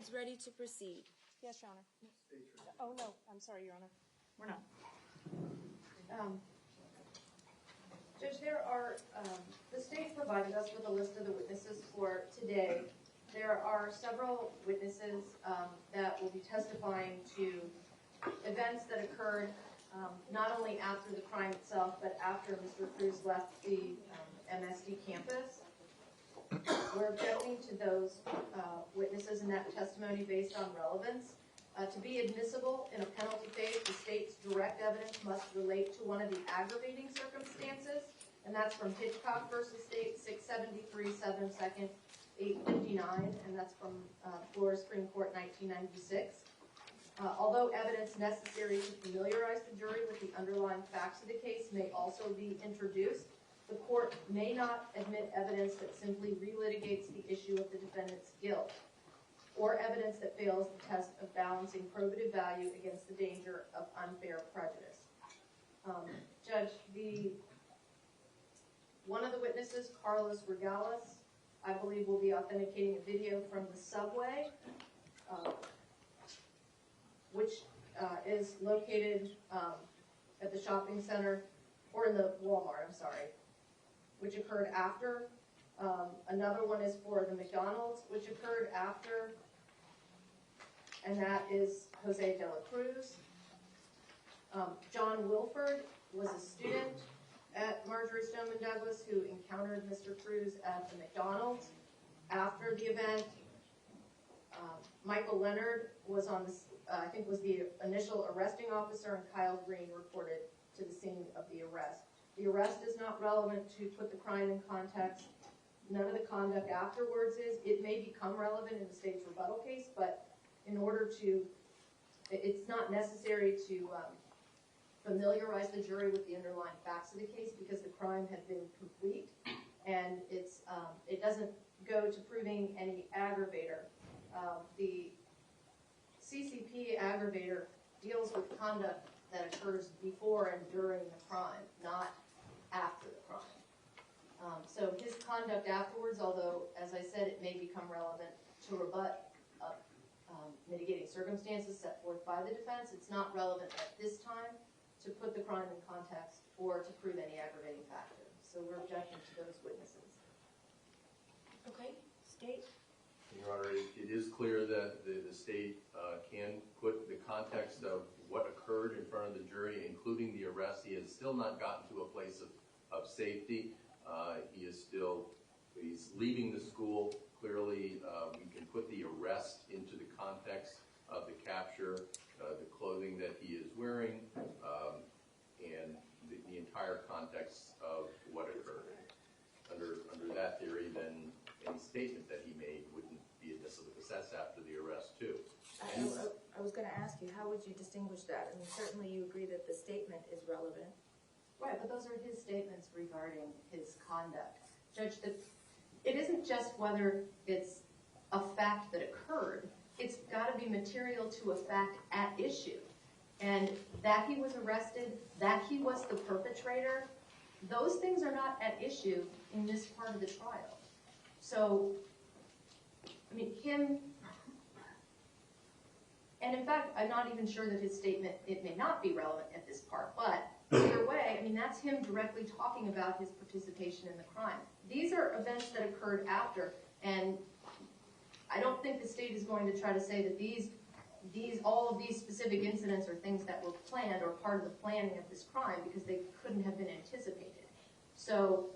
is ready to proceed. Yes, Your Honor. Oh, no, I'm sorry, Your Honor. We're not. Judge, there are, the state provided us with a list of the witnesses for today. There are several witnesses that will be testifying to events that occurred not only after the crime itself, but after Mr. Cruz left the MSD campus. We're objecting to those witnesses and that testimony based on relevance. To be admissible in a penalty phase, the state's direct evidence must relate to one of the aggravating circumstances, and that's from Hitchcock v. State 673, 7 2nd, 859, and that's from Florida Supreme Court 1996. Although evidence necessary to familiarize the jury with the underlying facts of the case may also be introduced, the court may not admit evidence that simply relitigates the issue of the defendant's guilt, or evidence that fails the test of balancing probative value against the danger of unfair prejudice. Judge, one of the witnesses, Carlos Regales, I believe will be authenticating a video from the subway, which is located at the shopping center, or in the Walmart, I'm sorry, which occurred after. Another one is for the McDonald's, which occurred after, and that is Jose de la Cruz. John Wilford was a student at Marjory Stoneman Douglas who encountered Mr. Cruz at the McDonald's after the event. Michael Leonard was on this, I think was the initial arresting officer, and Kyle Green reported to the scene of the arrest. The arrest is not relevant to put the crime in context. None of the conduct afterwards is. It may become relevant in the state's rebuttal case, but in order to, it's not necessary to familiarize the jury with the underlying facts of the case because the crime had been complete, and it doesn't go to proving any aggravator. The CCP aggravator deals with conduct that occurs before and during the crime, not after the crime. So his conduct afterwards, although, as I said, it may become relevant to rebut mitigating circumstances set forth by the defense, it's not relevant at this time to put the crime in context or to prove any aggravating factor. So we're objecting to those witnesses. Okay, State? Your Honor, it is clear that the state can put the context of what occurred in front of the jury, including the arrest. He has still not gotten to a place of safety. He's leaving the school. Clearly, we can put the arrest into the context of the capture, the clothing that he is wearing, and the entire context of what occurred. Under that theory, then any statement that he made wouldn't be admissible because that's after the arrest too. I was going to ask you, how would you distinguish that? I mean, certainly you agree that the statement is relevant. Right, but those are his statements regarding his conduct. Judge, it isn't just whether it's a fact that occurred. It's got to be material to a fact at issue. And that he was arrested, that he was the perpetrator, those things are not at issue in this part of the trial. So, I mean, and in fact, I'm not even sure that his statement, it may not be relevant at this part, but either way, I mean, that's him directly talking about his participation in the crime. These are events that occurred after, and I don't think the state is going to try to say that all of these specific incidents are things that were planned or part of the planning of this crime because they couldn't have been anticipated. So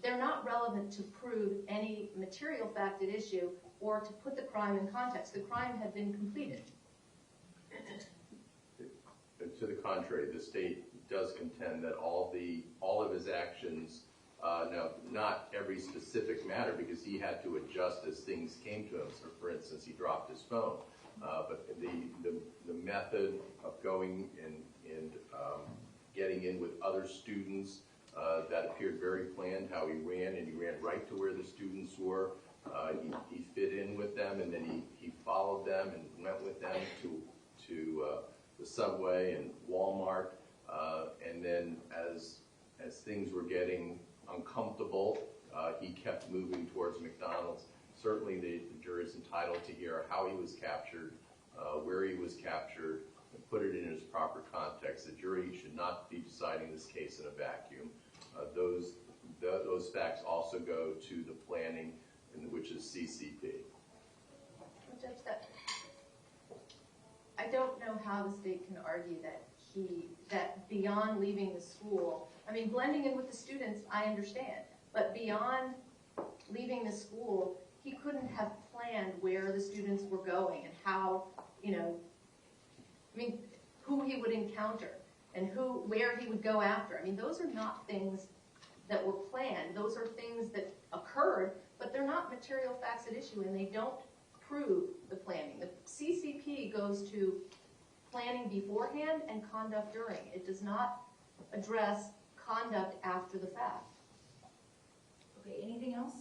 they're not relevant to prove any material fact at issue or to put the crime in context. The crime had been completed. To the contrary, the state does contend that all of his actions, now not every specific matter because he had to adjust as things came to him. So for instance, he dropped his phone. But the method of going and getting in with other students, that appeared very planned, how he ran, and he ran right to where the students were. He fit in with them, and then he followed them and went with them to the subway and Walmart. And then as things were getting uncomfortable, he kept moving towards McDonald's. certainly the jury is entitled to hear how he was captured, where he was captured, and put it in its proper context. The jury should not be deciding this case in a vacuum. Those facts also go to the planning, which is CCP. Judge, I don't know how the state can argue that beyond leaving the school, I mean, blending in with the students, I understand, but beyond leaving the school, he couldn't have planned where the students were going and how, I mean, who he would encounter and where he would go after. I mean, those are not things that were planned. Those are things that occurred, but they're not material facts at issue, and they don't prove the planning. The CCP goes to planning beforehand and conduct during. It does not address conduct after the fact. Okay, anything else?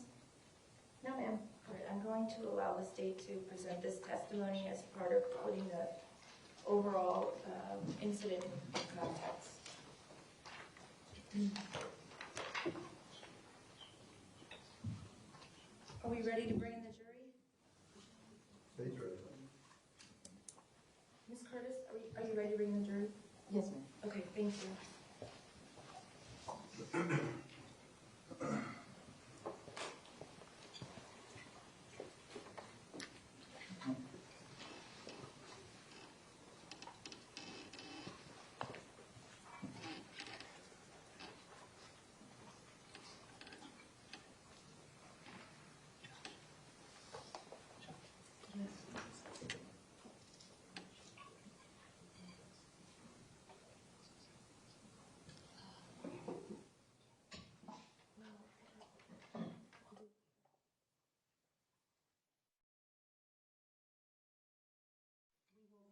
No, ma'am. All right, I'm going to allow the state to present this testimony as part of putting the overall incident in context. Are we ready to bring in the jury? State's ready. Ms. Curtis, are you ready to bring in the jury? Yes, ma'am. Okay, thank you.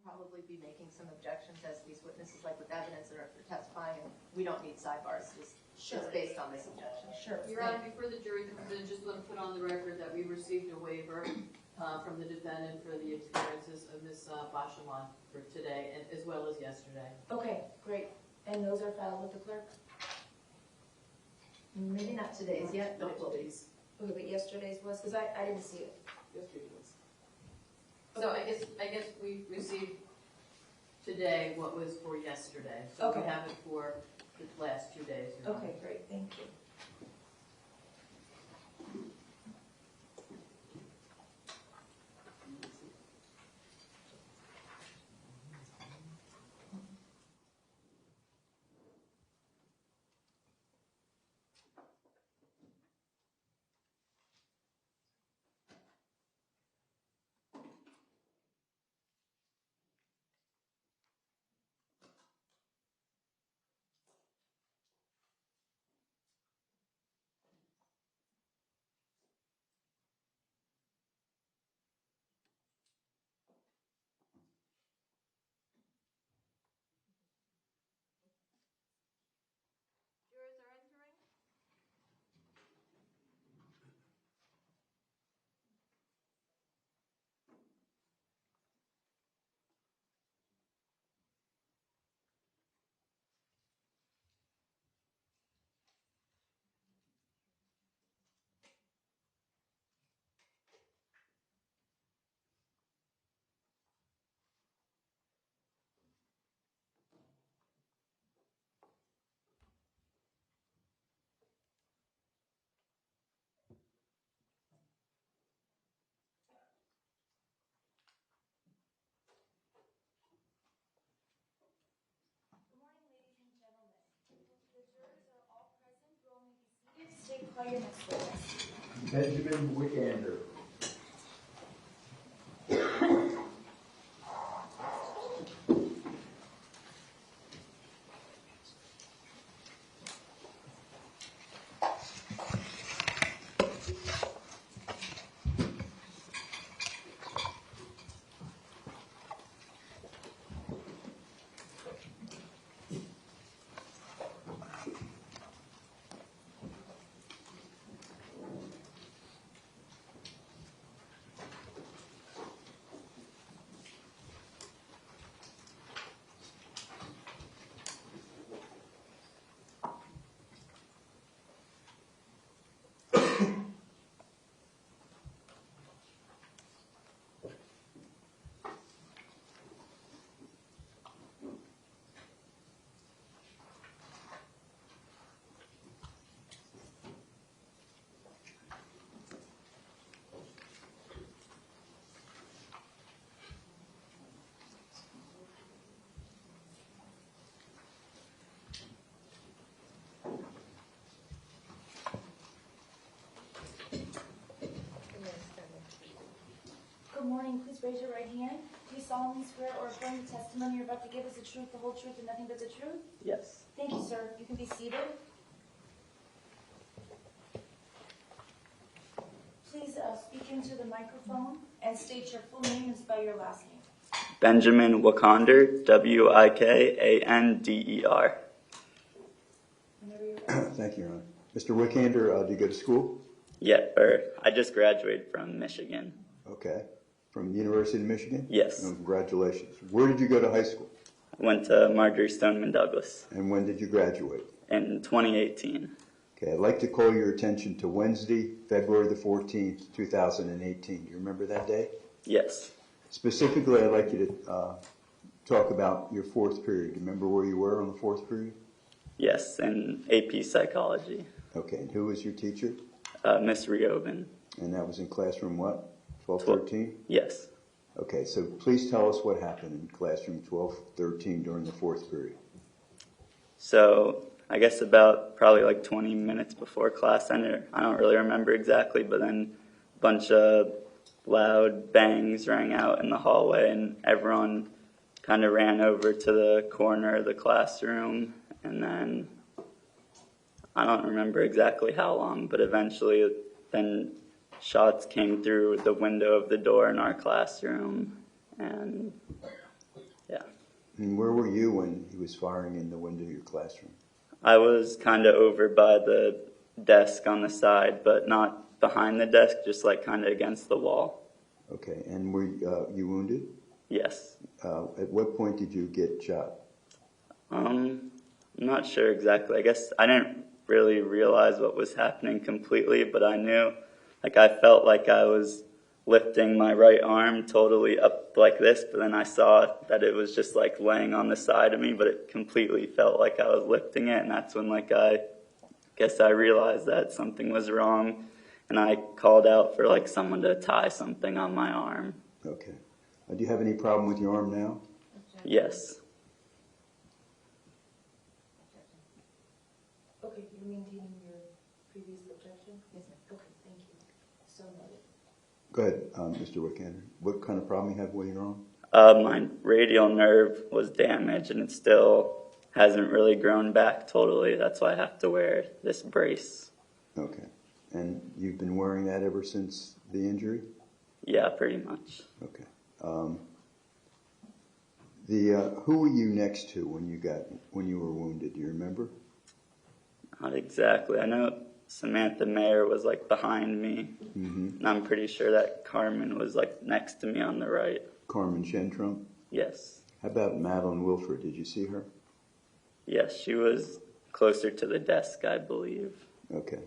Probably be making some objections as these witnesses, like with evidence that are testifying, and we don't need sidebars, just based on this objection. Sure. Your Honor, before the jury comes in, just want to put on the record that we received a waiver from the defendant for the experiences of Ms. Bashawan for today, and as well as yesterday. Okay, great. And those are filed with the clerk? Maybe not today's yet, but it will be. Okay, but yesterday's was, because I didn't see it. Yesterday was. So I guess we received today what was for yesterday. So Okay. we have it for the last 2 days. Your Honor. Okay, great, thank you. Jurors are entering. Good morning, ladies and gentlemen. The jurors are all present. You all may be seated. State, call your next witness. Benjamin Wickander. you please raise your right hand? Do you solemnly swear or affirm the testimony you're about to give is the truth, the whole truth, and nothing but the truth? Yes. Thank you, sir. You can be seated. Please speak into the microphone and state your full name and spell your last name. Benjamin Wikander, Wikander. Whenever you're ready. Thank you, Your Honor. Mr. Wickander, do you go to school? Yeah, I just graduated from Michigan. Okay. From the University of Michigan? Yes. Oh, congratulations. Where did you go to high school? I went to Marjory Stoneman Douglas And when did you graduate? in 2018. Okay, I'd like to call your attention to Wednesday, February the 14th, 2018. Do you remember that day? Yes. Specifically, I'd like you to talk about your fourth period. Do you remember where you were on the fourth period? Yes, in AP Psychology. Okay, and who was your teacher? Miss Reoven. And that was in classroom what? 1213? Yes. Okay, so please tell us what happened in classroom 1213 during the fourth period. So I guess about probably like 20 minutes before class ended. I don't really remember exactly, but then a bunch of loud bangs rang out in the hallway, and everyone kind of ran over to the corner of the classroom. And then I don't remember exactly how long, but eventually then shots came through the window of the door in our classroom. And yeah. And where were you when he was firing in the window of your classroom? I was kind of over by the desk on the side, but not behind the desk, just like kind of against the wall. Okay, and were you wounded? Yes. At what point did you get shot? I'm not sure exactly. I guess I didn't really realize what was happening completely, but I knew, like I felt like I was lifting my right arm totally up like this, but then I saw that it was just like laying on the side of me, but it completely felt like I was lifting it, and that's when like I guess I realized that something was wrong, and I called out for like someone to tie something on my arm. Okay. Do you have any problem with your arm now? Yes. Okay, you're maintaining your previous objection? Yes, ma'am. Okay, thank you. So noted. Go ahead, Mr. Wickander. What kind of problem you have with your arm? My radial nerve was damaged, and it still hasn't really grown back totally. That's why I have to wear this brace. Okay. And you've been wearing that ever since the injury? Yeah, pretty much. Okay. Who were you next to when you were wounded? Do you remember? Not exactly. I know Samantha Mayer was like behind me, and I'm pretty sure that Carmen was like next to me on the right. Carmen Shentrum? Yes. How about Madeline Wilford? Did you see her? Yes, she was closer to the desk, I believe. Okay.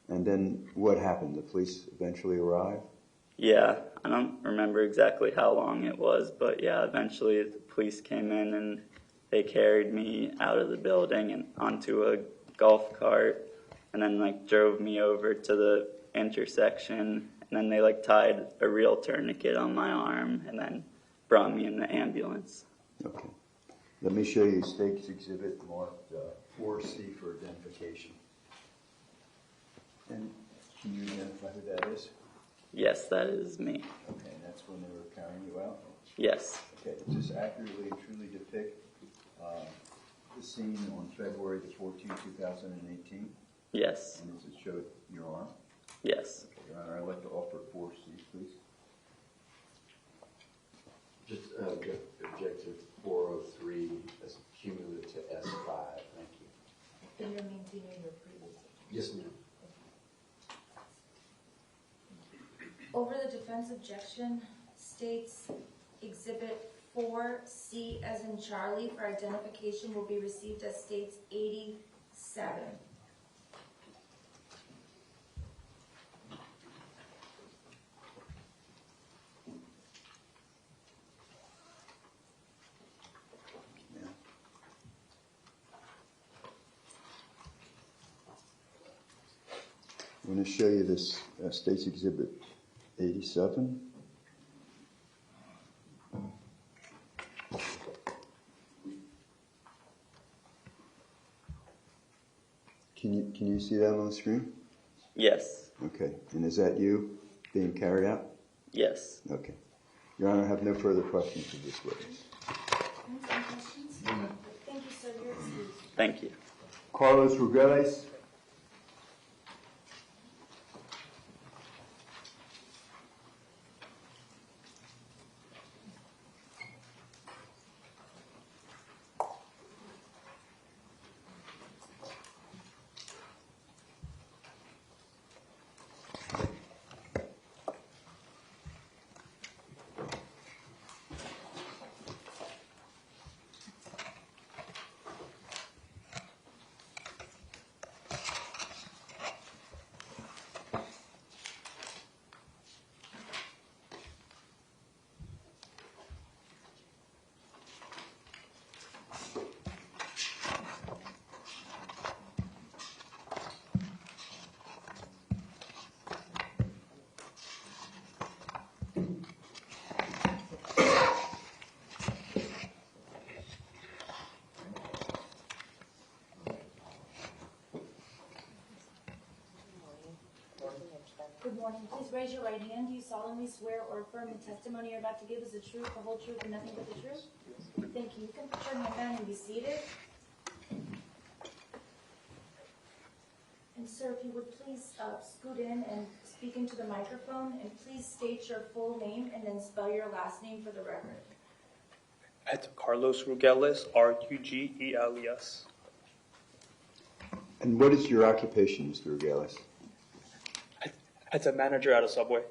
And then what happened? The police eventually arrived? Yeah, I don't remember exactly how long it was, but yeah, eventually the police came in and they carried me out of the building and onto a golf cart, and then like drove me over to the intersection, and then they like tied a real tourniquet on my arm and then brought me in the ambulance. Okay. Let me show you State's Exhibit marked 4C for identification. And can you identify who that is? Yes, that is me. Okay, and that's when they were carrying you out? Yes. Okay, does this accurately and truly depict the scene on February the 14th, 2018? Yes. And does it show your arm? Yes. Okay, Your Honor, I'd like to offer 4C, please. Just objective 403 as cumulative to S5. Thank you. And you're maintaining your previous objection? Yes, ma'am. Over the defense objection, states Exhibit 4C as in Charlie for identification will be received as states 87. Yeah. I'm going to show you this State's Exhibit 87. Can you see that on the screen? Yes. Okay. And is that you being carried out? Yes. Okay. Your Honor, I have no further questions of this witness. Any questions? Thank you, sir. You're excused. Thank you. Carlos Rugeles. Good morning. Please raise your right hand. Do you solemnly swear or affirm the testimony you're about to give is the truth, the whole truth, and nothing but the truth? Thank you. You can put your hand down and be seated. And sir, if you would please scoot in and speak into the microphone, and please state your full name and then spell your last name for the record. It's Carlos Rugeles, Rugeles. And what is your occupation, Mr. Rugeles? It's a manager at a Subway.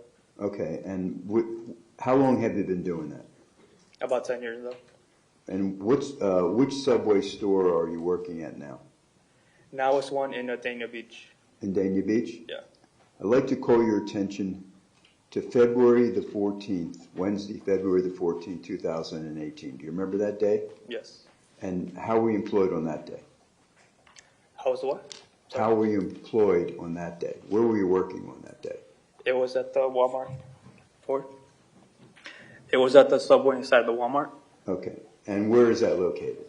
Okay, and how long have you been doing that? About 10 years ago. And which Subway store are you working at now? Now it's one in Dania Beach. In Dania Beach? Yeah. I'd like to call your attention to February the 14th, Wednesday, February the 14th, 2018. Do you remember that day? Yes. And how were you employed on that day? How was the what? Sorry. How were you employed on that day? Where were you working on that day? It was at the Walmart. It was at the Subway inside the Walmart Okay. And where is that located?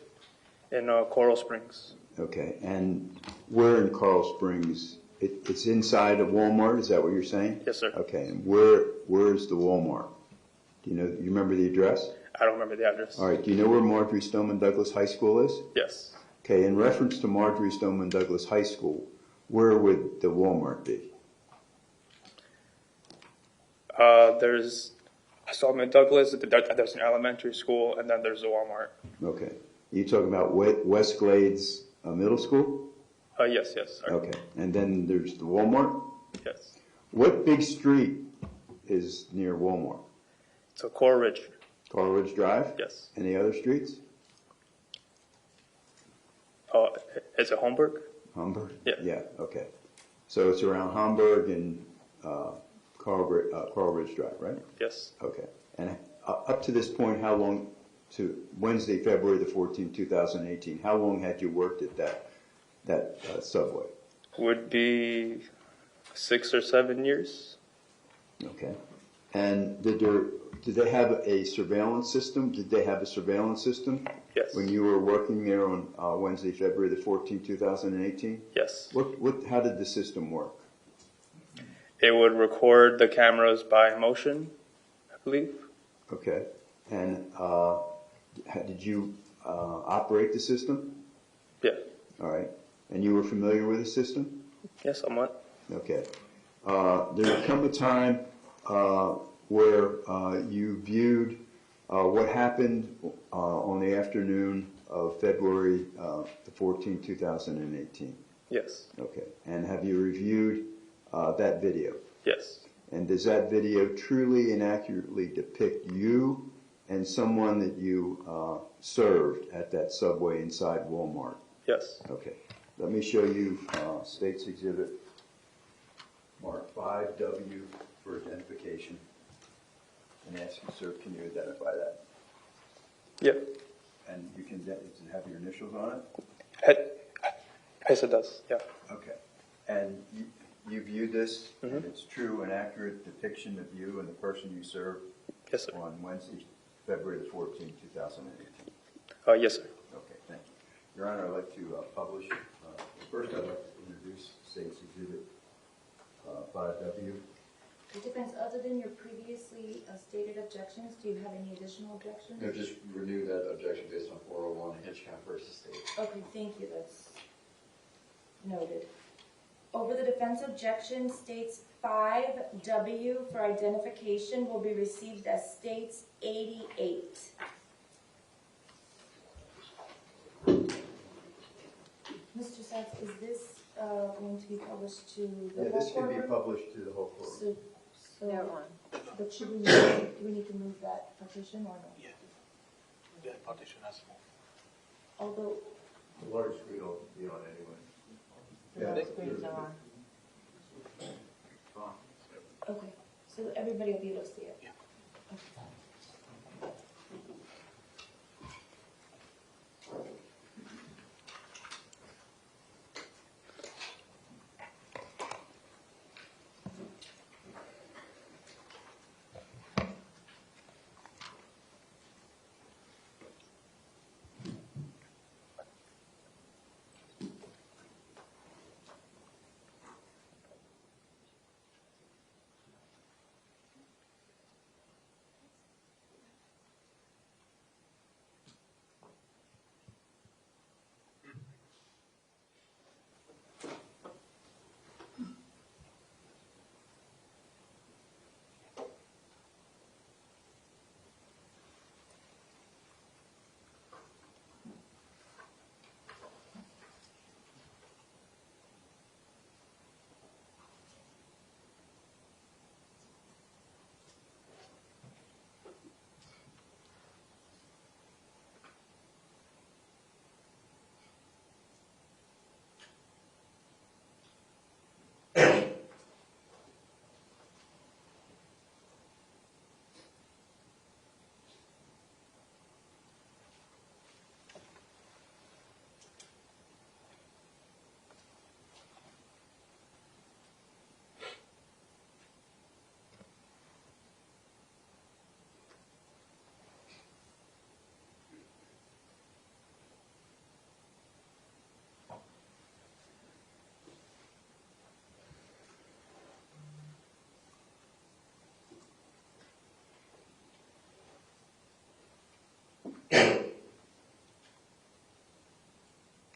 in Coral Springs. Okay. And where in Coral Springs? It's inside of Walmart, is that what you're saying? Yes, sir. Okay. And where is the Walmart? Do you remember the address? I don't remember the address. All right. Do you know where Marjory Stoneman Douglas High School is? Yes. Okay, in reference to Marjory Stoneman Douglas High School, where would the Walmart be? There's Stoneman Douglas, there's an elementary school, and then there's the Walmart. Okay. You talking about West Glades Middle School? Yes, sorry. Okay. And then there's the Walmart? Yes. What big street is near Walmart? It's a Coral Ridge. Coral Ridge Drive? Yes. Any other streets? Is it Holmberg? Homburg? Yeah. Yeah, okay. So it's around Homburg and Coral Ridge Drive, right? Yes. Okay. And up to this point, how long, to Wednesday, February the 14th, 2018, how long had you worked at that Subway? Would be 6 or 7 years. Okay. And did they have a surveillance system? Did they have a surveillance system? Yes. When you were working there on Wednesday, February the 14th, 2018? Yes. How did the system work? It would record the cameras by motion, I believe. Okay. And did you operate the system? Yeah. All right. And you were familiar with the system? Yes, somewhat. Okay. There would come a time where you viewed what happened on the afternoon of February the 14th, 2018. Yes. Okay. And have you reviewed that video? Yes. And does that video truly and accurately depict you and someone that you served at that Subway inside Walmart? Yes. Okay. Let me show you State's Exhibit Mark 5W for identification. And ask you, sir, can you identify that? Yep. And you can, does it have your initials on it? Yes, it does. Yeah. Okay. And you viewed this, Mm-hmm. and it's true and accurate depiction of you and the person you served Yes, sir. on Wednesday, February the 14th, 2018. Yes, sir. Okay, thank you. Your Honor, I'd like to publish. First, I'd like to introduce State's Exhibit 5W. It depends, other than your previously stated objections, do you have any additional objections? No, just renew that objection based on 401 Hitchcock versus State. Okay, thank you, that's noted. Over the defense objection states 5W for identification will be received as states 88. Mr. Sachs, is this going to be published to the Yeah, whole this can be courtroom? published to the whole court. But should do we need to move that partition or no? Yeah. The partition has moved. Although, The large screen will be on anyway. Yeah. okay, so everybody will be able to see it? Yeah. Okay.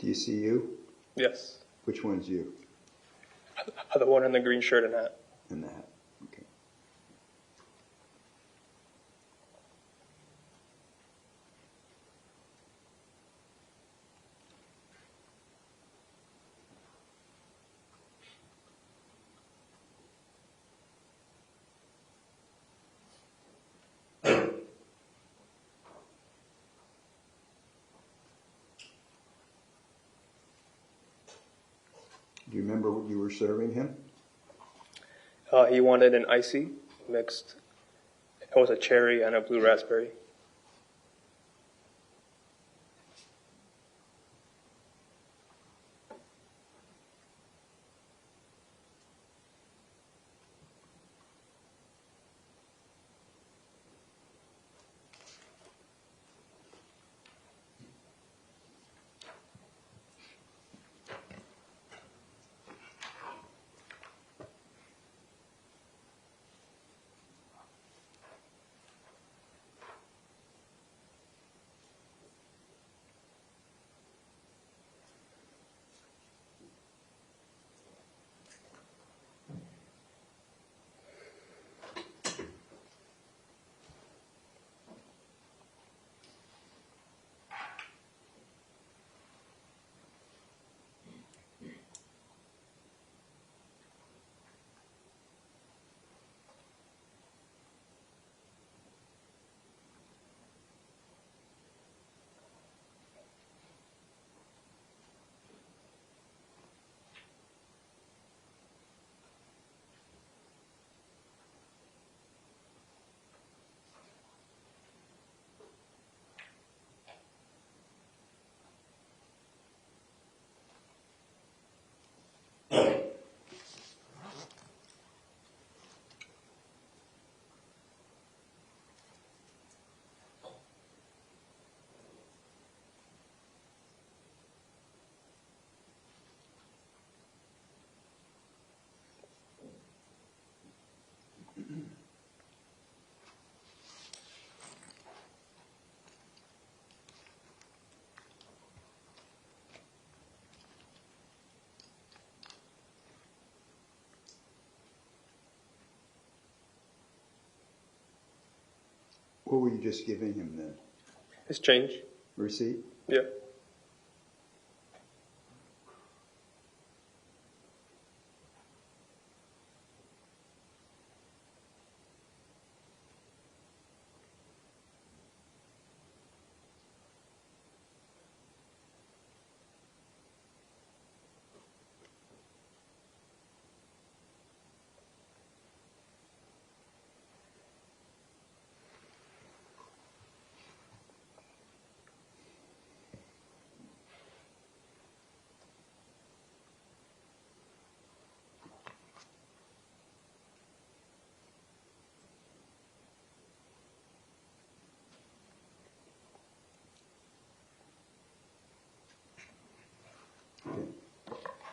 Do you see you? Yes. Which one's you? The one in the green shirt and hat. And the hat. Okay. Do you remember what you were serving him? He wanted an icy mixed. It was a cherry and a blue raspberry. What were you just giving him then? His change. Receipt? Yeah.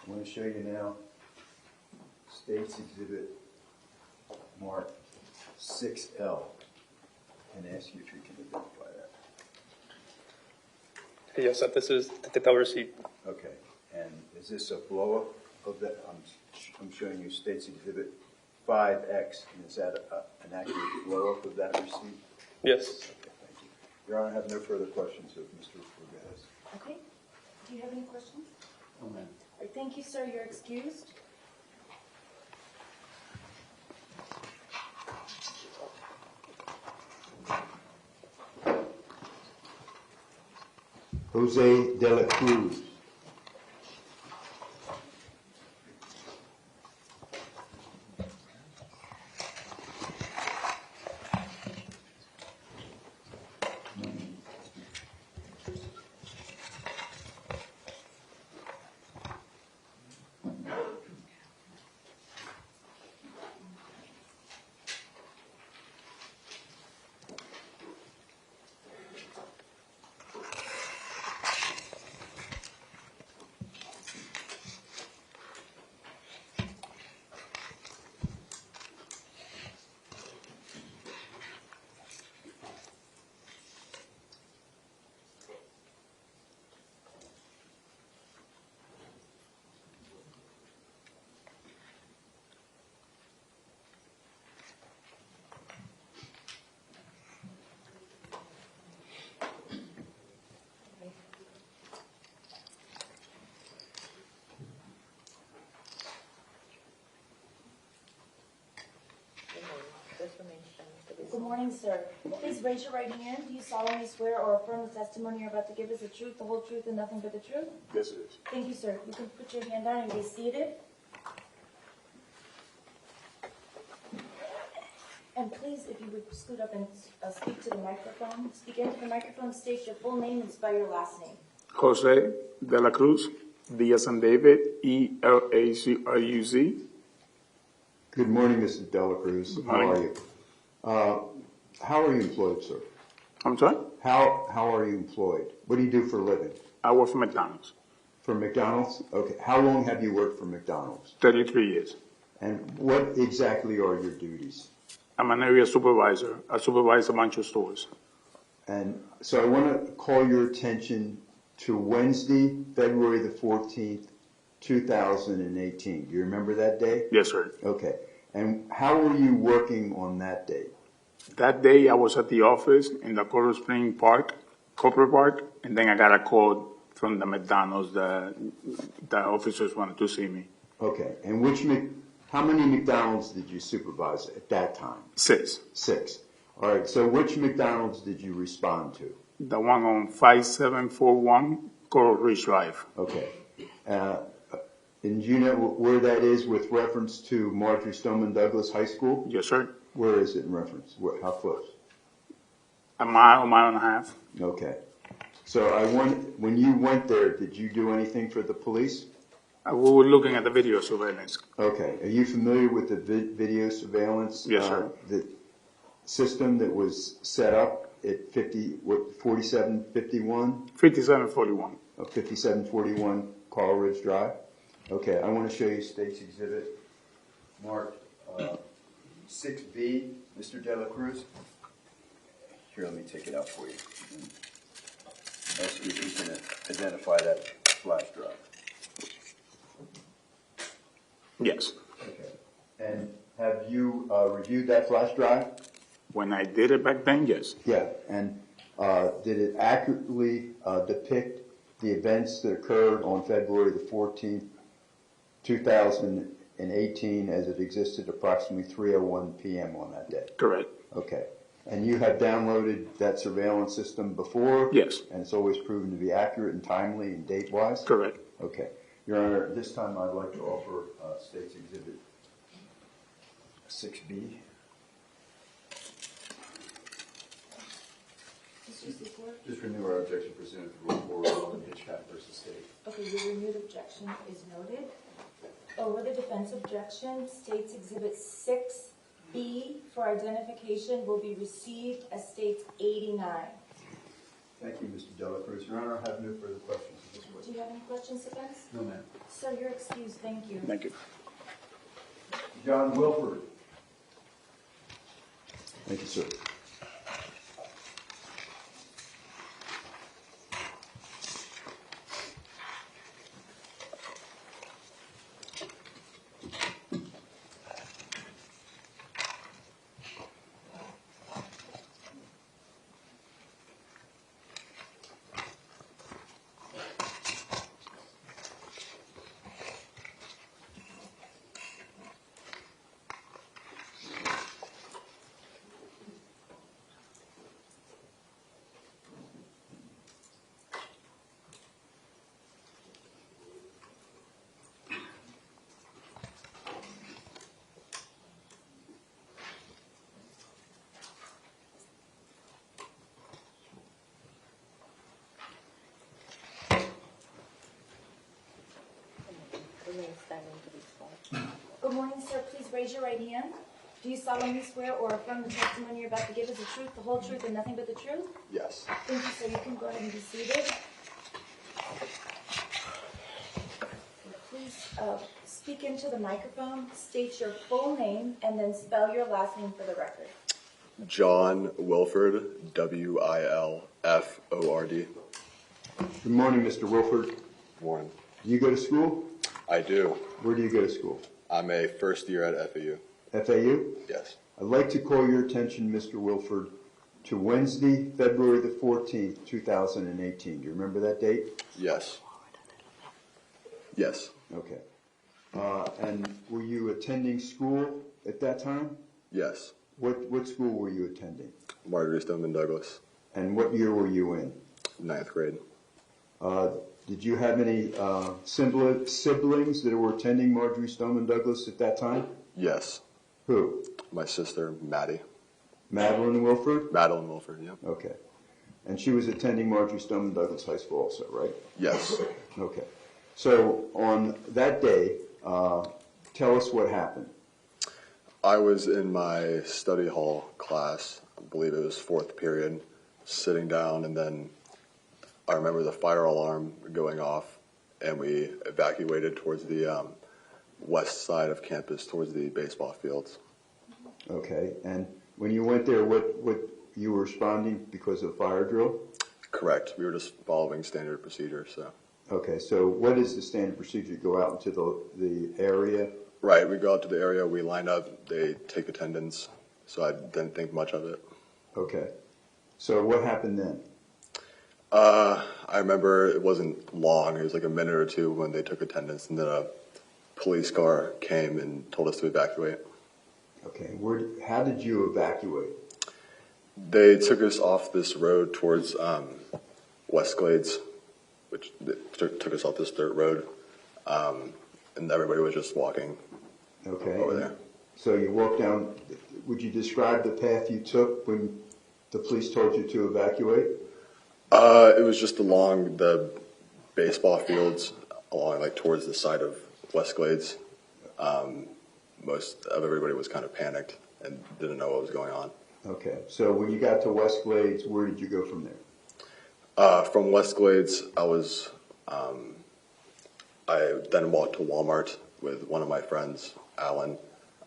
I want to show you now State's Exhibit marked 6L and ask you if you can identify that. Yes, this is the title receipt. Okay, and is this a blow-up of that? I'm showing you State's Exhibit 5X, and is that an accurate blow-up of that receipt? Yes. Okay, thank you. Your Honor, I have no further questions of Mr. Rodriguez. Okay. Do you have any questions? No, ma'am. All right, thank you, sir. You're excused. Jose de la Cruz. Good morning, sir. Please raise your right hand. Do you solemnly swear or affirm the testimony you're about to give is the truth, the whole truth, and nothing but the truth? Yes, it is. Thank you, sir. You can put your hand down and be seated. And please, if you would scoot up and speak to the microphone. Speak into the microphone, state your full name, and spell your last name. Jose de la Cruz, D as in David, E-L-A-C-R-U-Z. Good morning, Mr. de la Cruz. Good How morning. are you? How are you employed, sir? I'm sorry? How are you employed? What do you do for a living? I work for McDonald's. For McDonald's? Okay. How long have you worked for McDonald's? 33 years. And what exactly are your duties? I'm an area supervisor. I supervise a bunch of stores. And so I want to call your attention to Wednesday, February the 14th, 2018. Do you remember that day? Yes, sir. Okay. And how were you working on that day? That day I was at the office in the Coral Spring Park, Corporate Park, and then I got a call from the McDonald's. The officers wanted to see me. Okay. And how many McDonald's did you supervise at that time? 6. 6. All right. So which McDonald's did you respond to? The one on 5741 Coral Ridge Drive. Okay. And do you know where that is with reference to Marjory Stoneman Douglas High School? Yes, sir. Where is it in reference? How close? A mile and a half. Okay. So when you went there, did you do anything for the police? We were looking at the video surveillance. Okay. Are you familiar with the video surveillance? Yes, sir. The system that was set up at 4751? 5741. 5741 Coral Ridge Drive? Okay, I want to show you State's Exhibit marked 6B, Mr. de la Cruz. Here, let me take it out for you. Ask you if you can identify that flash drive. Yes. Okay. And have you reviewed that flash drive? When I did it back then, yes. Yeah, and did it accurately depict the events that occurred on February the 14th, 2018, as it existed approximately 3:01 p.m. on that day? Correct. Okay. And you have downloaded that surveillance system before? Yes. And it's always proven to be accurate and timely and date-wise? Correct. Okay. Your Honor, at this time I'd like to offer State's Exhibit 6B. Just renew our objection pursuant to Rule 401 Hitchcock versus State. Okay, your renewed objection is noted. Over the defense objection, State's Exhibit 6B for identification will be received as State's 89. Thank you, Mr. Dela Cruz. Your Honor, I have no further questions at this point. Do you have any questions, defense? No, ma'am. Sir, you're excused. Thank you. Thank you. John Wilford. Thank you, sir. Good morning, sir. Please raise your right hand. Do you solemnly swear or affirm the testimony you're about to give is the truth, the whole truth, and nothing but the truth? Yes. Thank you, sir. You can go ahead and be seated. Please speak into the microphone, state your full name, and then spell your last name for the record. John Wilford, W-I-L-F-O-R-D. Good morning, Mr. Wilford. Warren. Do you go to school? I do. Where do you go to school? I'm a first year at FAU. FAU? Yes. I'd like to call your attention, Mr. Wilford, to Wednesday, February the 14th, 2018. Do you remember that date? Yes. Yes. Okay. And were you attending school at that time? Yes. What school were you attending? Marjory Stoneman Douglas. And what year were you in? 9th grade. Did you have any siblings that were attending Marjory Stoneman Douglas at that time? Yes. Who? My sister, Maddie. Madeline Wilford? Madeline Wilford, yeah. Okay. And she was attending Marjory Stoneman Douglas High School also, right? Yes. Okay. So on that day, tell us what happened. I was in my study hall class, I believe it was 4th period, sitting down, and then I remember the fire alarm going off, and we evacuated towards the west side of campus, towards the baseball fields. Okay. And when you went there, what you were responding because of fire drill? Correct. We were just following standard procedure, so. Okay. So what is the standard procedure? You go out into the area? Right. We go out to the area, we line up, they take attendance, so I didn't think much of it. Okay. So what happened then? I remember it wasn't long. It was like a minute or two when they took attendance, and then a police car came and told us to evacuate. Okay. How did you evacuate? They took us off this road towards West Glades, which took us off this dirt road, and everybody was just walking over there. So you walked down. Would you describe the path you took when the police told you to evacuate? It was just along the baseball fields, along like towards the side of West Glades. Most of everybody was kind of panicked and didn't know what was going on. Okay. So when you got to West Glades, where did you go from there? From West Glades, I then walked to Walmart with one of my friends, Alan.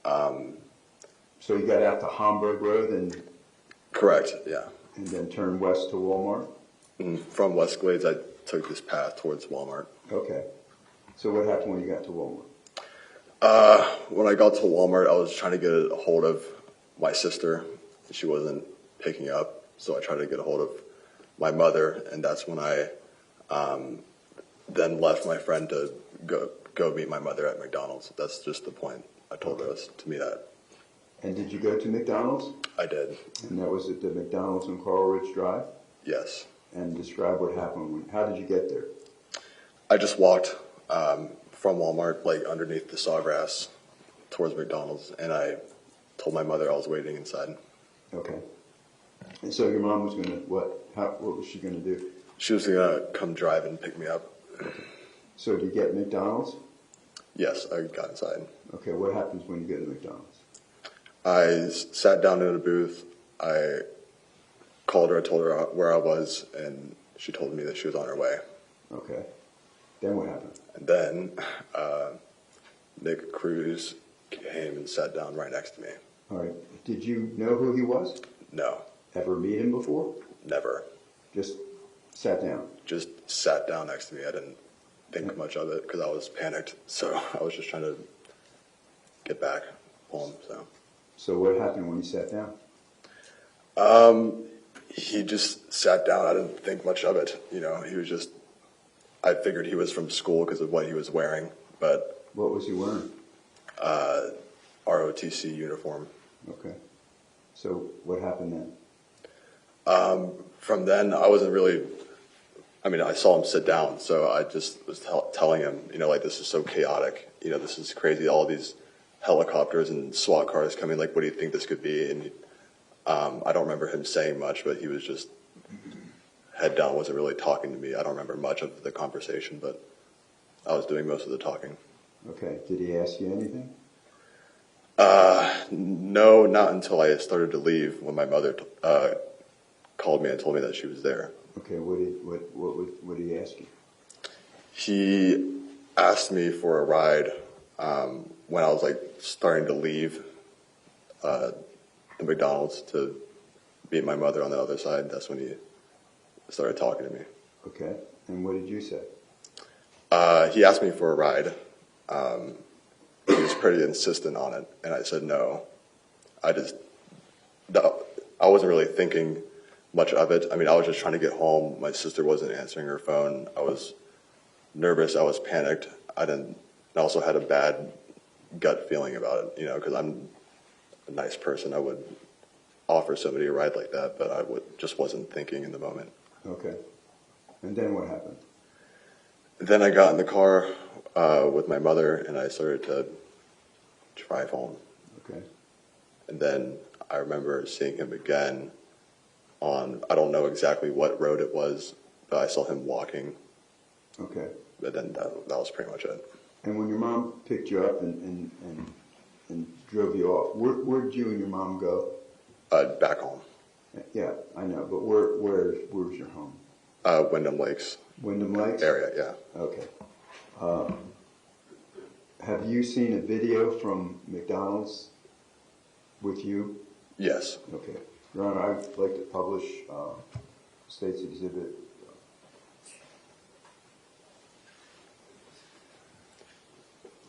So you got out to Homburg Road and? Correct, yeah. And then turned west to Walmart? And from West Glades, I took this path towards Walmart. Okay. So what happened when you got to Walmart? When I got to Walmart, I was trying to get a hold of my sister, she wasn't picking up, so I tried to get a hold of my mother, and that's when I then left my friend to go meet my mother at McDonald's. That's just the point. I told her to meet at. And did you go to McDonald's? I did. And that was at the McDonald's on Coral Ridge Drive? Yes. And describe what happened. How did you get there? I just walked from Walmart, like underneath the sawgrass, towards McDonald's, and I told my mother I was waiting inside. Okay. And so your mom was going to, what was she going to do? She was going to come drive and pick me up. So did you get McDonald's? Yes, I got inside. Okay, what happens when you go to McDonald's? I sat down in a booth. I called her, I told her where I was, and she told me that she was on her way. Okay. Then what happened? And then Nikolas Cruz came and sat down right next to me. All right. Did you know who he was? No. Ever meet him before? Never. Just sat down? Just sat down next to me. I didn't think much of it because I was panicked. So I was just trying to get back home. So what happened when he sat down? He just sat down. I didn't think much of it. You know, he was just, I figured he was from school because of what he was wearing, but. What was he wearing? ROTC uniform. Okay. So what happened then? From then, I wasn't really, I saw him sit down, so I just was telling him, like, this is so chaotic. This is crazy. All these helicopters and SWAT cars coming, like, what do you think this could be? And I don't remember him saying much, but he was just head down, wasn't really talking to me. I don't remember much of the conversation, but I was doing most of the talking. Okay. Did he ask you anything? No, not until I started to leave when my mother called me and told me that she was there. Okay. What did he ask you? He asked me for a ride when I was like starting to leave the McDonald's to meet my mother on the other side. That's when he started talking to me. Okay. And what did you say? He asked me for a ride. He was pretty insistent on it, and I said no. I wasn't really thinking much of it. I was just trying to get home. My sister wasn't answering her phone. I was nervous. I was panicked. I also had a bad gut feeling about it, because I'm a nice person. I would offer somebody a ride like that, but I just wasn't thinking in the moment. Okay. And then what happened? Then I got in the car with my mother, and I started to drive home. Okay. And then I remember seeing him again on, I don't know exactly what road it was, but I saw him walking. Okay. But then that was pretty much it. And when your mom picked you up and drove you off, where did you and your mom go? Back home. Yeah, I know, but where's your home? Wyndham Lakes. Wyndham Lakes? Area, yeah. Okay. Have you seen a video from McDonald's with you? Yes. Okay. Your Honor, I'd like to publish State's Exhibit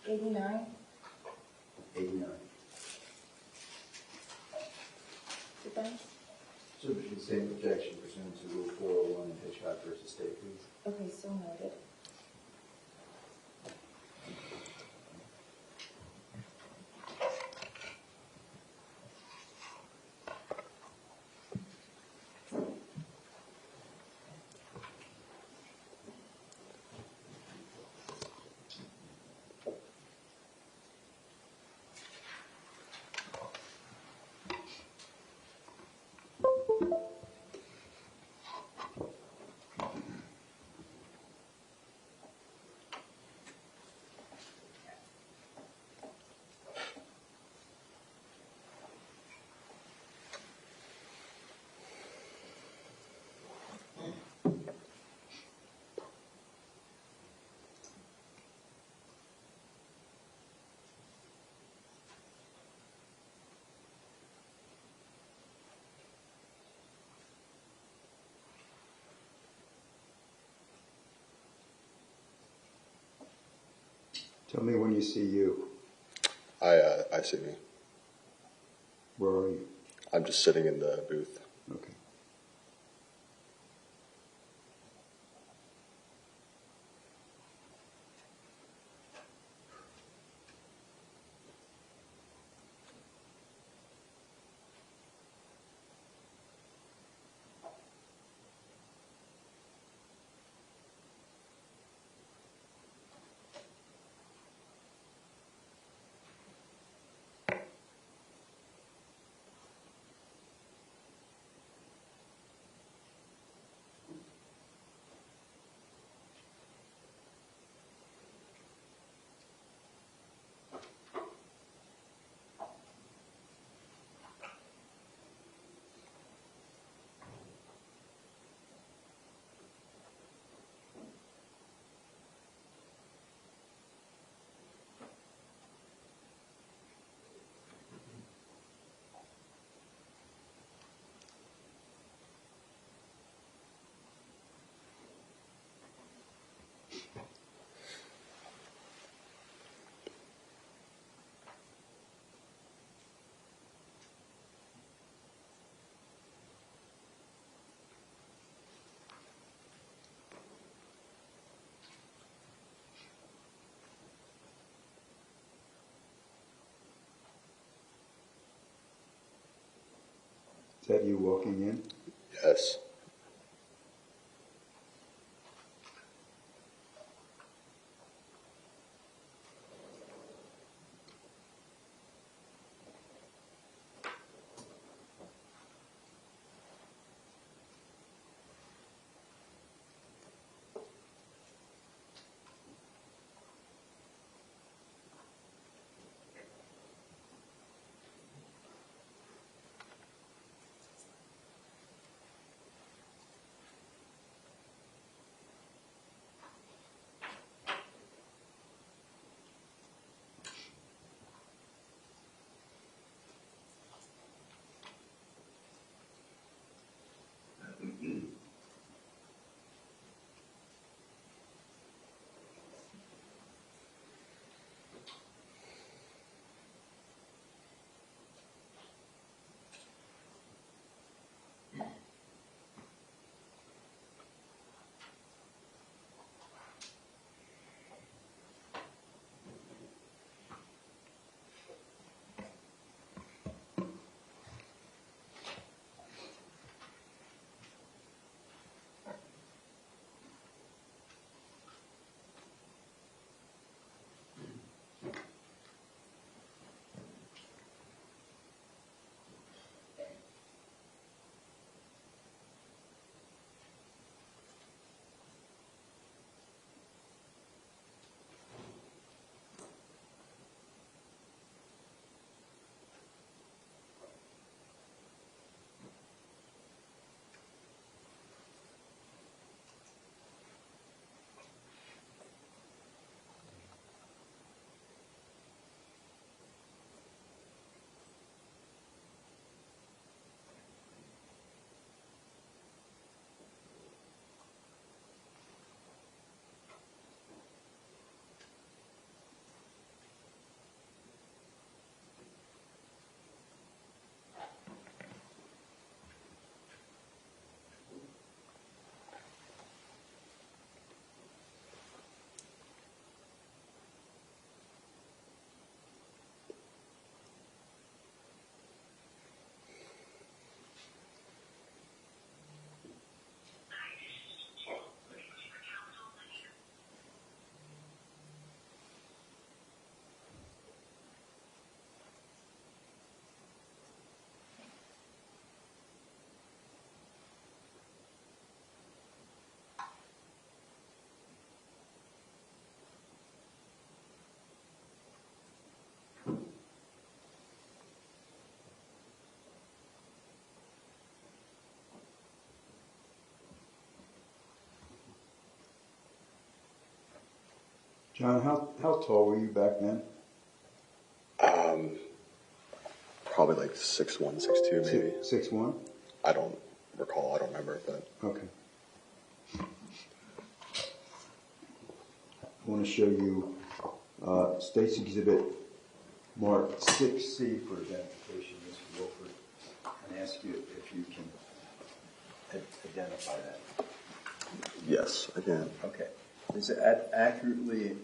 89. 89. Defense? Subject to the same objection pursuant to Rule 401 in Hitchcock versus State, please. Okay, so noted. Tell me when you see you. I see me. Where are you? I'm just sitting in the booth. Okay. Is that you walking in? Yes. John, how tall were you back then? Probably like 6'1", 6'2", maybe. 6'1"? I don't recall. I don't remember, but. Okay. I want to show you State's Exhibit marked 6C for identification, Mr. Wilford, an ask you if you can identify that. Yes, I can. Okay. Does it accurately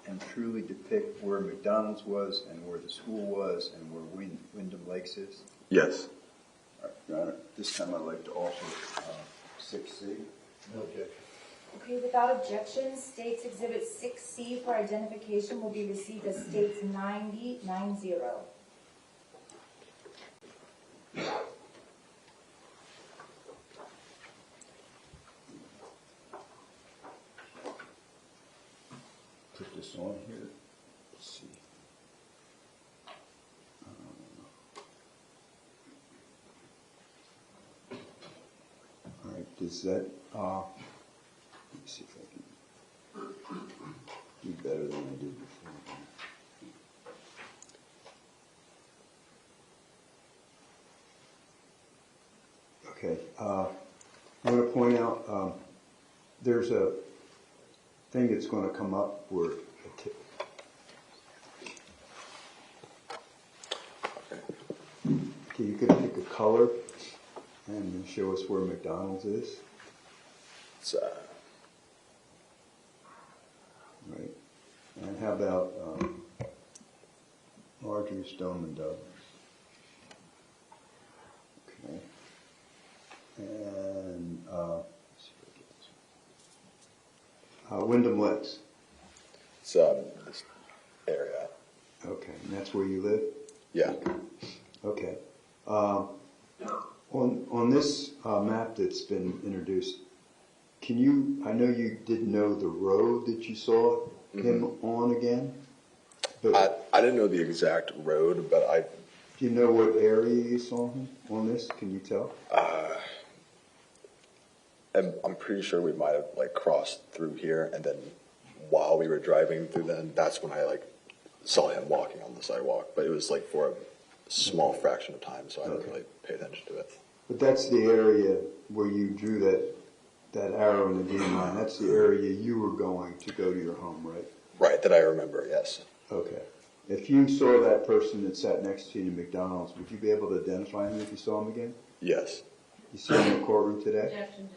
and truly depict where McDonald's was and where the school was and where Wyndham Lakes is? Yes. All right, Your Honor, this time I'd like to offer 6C. No objection. Okay, without objection, States Exhibit 6C for identification will be received as States 9090. Put this on here. Let's see. All right, does that, let me see if I can do better than I did before. Okay, I'm going to point out there's a thing that's going to come up where okay, you could pick a color and show us where McDonald's is. It's, Right. And how about Marjory Stoneman Douglas? Okay. And let's see if I get this one. Wyndham Lakes. it's this area. Okay, and that's where you live? Yeah. Okay. On this map that's been introduced, can you, I know you didn't know the road that you saw him on again, but I didn't know the exact road, but do you know what area you saw him on this? Can you tell? I'm pretty sure we might have like crossed through here, and then while we were driving through, then that's when I like saw him walking on the sidewalk. But it was like for a small fraction of time, so I didn't really pay attention to it. But that's the area where you drew that arrow in the green line. That's the area you were going to go to your home, right? Right, that I remember. Yes. Okay. If you saw that person that sat next to you in McDonald's, would you be able to identify him if you saw him again? Yes. You see him in the courtroom today? Objection, Judge.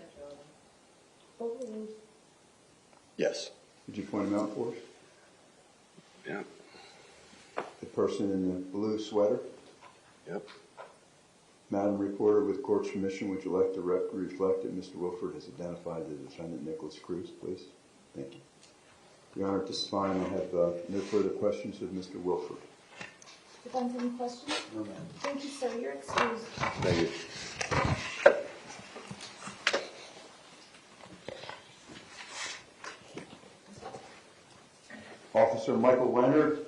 Yes. Would you point him out for us? Yeah. The person in the blue sweater? Yep. Madam Reporter, with court's permission, would you like to reflect that Mr. Wilford has identified the defendant, Nikolas Cruz, please? Thank you. Your Honor, at this time, I have no further questions of Mr. Wilford. Defense, any questions? No, ma'am. Thank you, sir. You're excused. Thank you. Officer Michael Leonard.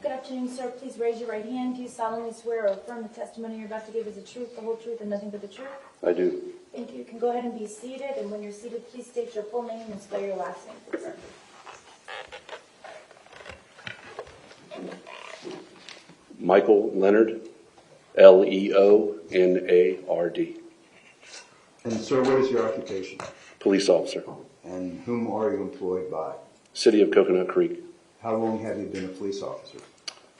Good afternoon, sir. Please raise your right hand. Do you solemnly swear or affirm the testimony you're about to give is the truth, the whole truth, and nothing but the truth? I do. Thank you. You can go ahead and be seated. And when you're seated, please state your full name and spell your last name, please. Michael Leonard, Leonard. And sir, what is your occupation? Police officer, And whom are you employed by? City of Coconut Creek. How long have you been a police officer?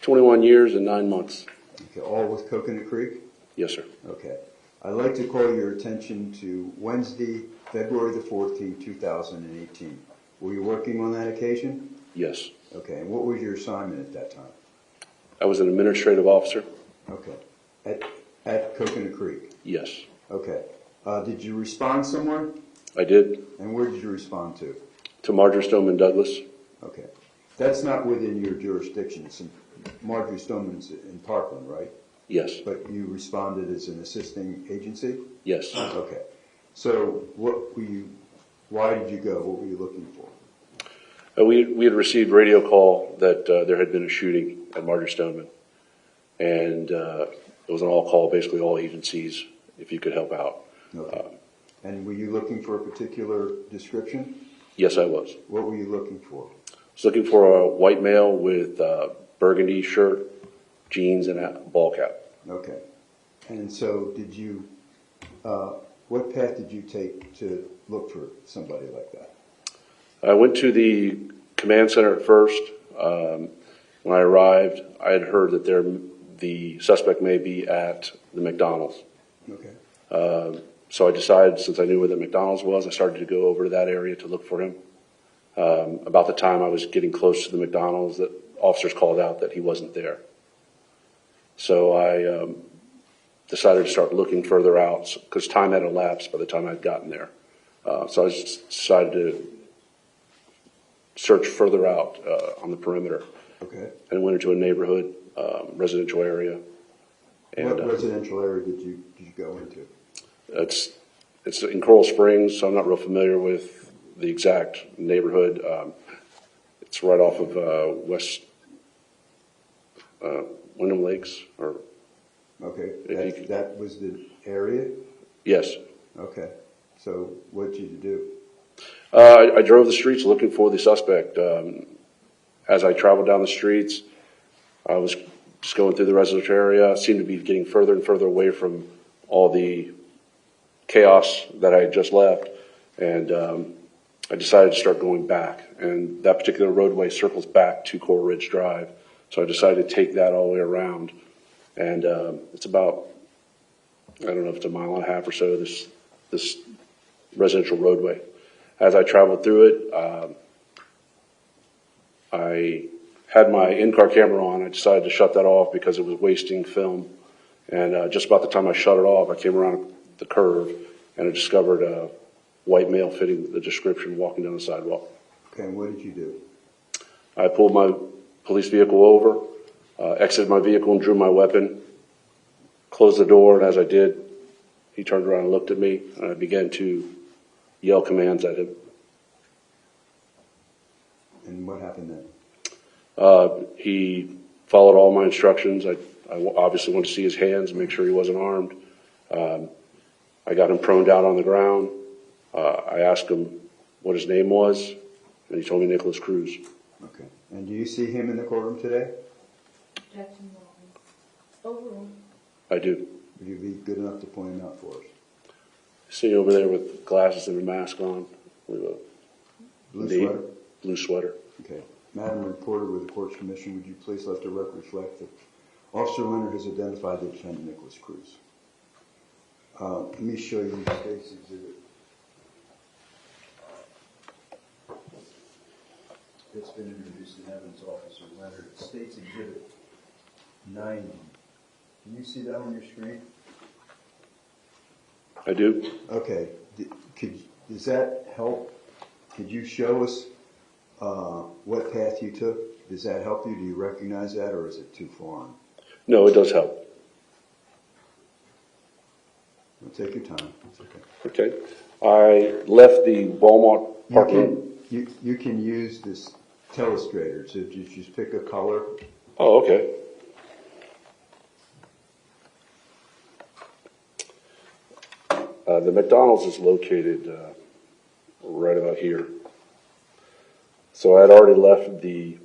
21 years and 9 months. Okay, all with Coconut Creek? Yes, sir. Okay. I'd like to call your attention to Wednesday, February the 14th, 2018. Were you working on that occasion? Yes. Okay, and what was your assignment at that time? I was an administrative officer. Okay. At Coconut Creek? Yes. Okay. Did you respond somewhere? I did. And where did you respond to? To Marjory Stoneman Douglas. Okay. That's not within your jurisdiction. Marjory Stoneman's in Parkland, right? Yes. But you responded as an assisting agency? Yes. Okay. So why did you go? What were you looking for? We had received radio call that there had been a shooting at Marjory Stoneman. And it was an all call, basically all agencies, if you could help out. Okay. And were you looking for a particular description? Yes, I was. What were you looking for? I was looking for a white male with burgundy shirt, jeans, and a ball cap. Okay. And so what path did you take to look for somebody like that? I went to the command center at first. When I arrived, I had heard that the suspect may be at the McDonald's. Okay. So I decided, since I knew where the McDonald's was, I started to go over to that area to look for him. About the time I was getting close to the McDonald's, the officers called out that he wasn't there. So I decided to start looking further out because time had elapsed by the time I'd gotten there. So I decided to search further out on the perimeter. Okay. And went into a neighborhood, residential area. And, what residential area did you go into? It's in Coral Springs, so I'm not real familiar with the exact neighborhood. It's right off of West Wyndham Lakes. Okay, that was the area? Yes. Okay, so what did you do? I drove the streets looking for the suspect. As I traveled down the streets, I was just going through the residential area. I seemed to be getting further and further away from all the chaos that I had just left, and I decided to start going back. And that particular roadway circles back to Coral Ridge Drive, so I decided to take that all the way around. And it's about, I don't know if it's a mile and a half or so, this residential roadway. As I traveled through it, I had my in-car camera on. I decided to shut that off because it was wasting film. And just about the time I shut it off, I came around the curve and I discovered a white male fitting the description walking down the sidewalk. Okay, and what did you do? I pulled my police vehicle over, exited my vehicle and drew my weapon, closed the door, and as I did, he turned around and looked at me, and I began to yell commands at him. And what happened then? He followed all my instructions. I obviously wanted to see his hands and make sure he wasn't armed. I got him prone down on the ground. I asked him what his name was, and he told me Nikolas Cruz. Okay. And do you see him in the courtroom today? Objection. Overruled. I do. Would you be good enough to point him out for us? See over there with glasses and a mask on, with a Blue sweater? Blue sweater. Okay. Madam Reporter, with the court's permission, would you please let the record reflect that Officer Leonard has identified the defendant, Nikolas Cruz. Let me show you the state's exhibit. It's been introduced in evidence, Officer Leonard. State's exhibit 90. Can you see that on your screen? I do. Okay. Does that help? Could you show us what path you took? Does that help you? Do you recognize that, or is it too foreign? No, it does help. Well, take your time. It's okay. Okay. I left the Walmart parking. You can use this telestrator. So you just pick a color. Oh, okay. The McDonald's is located right about here. So I had already left the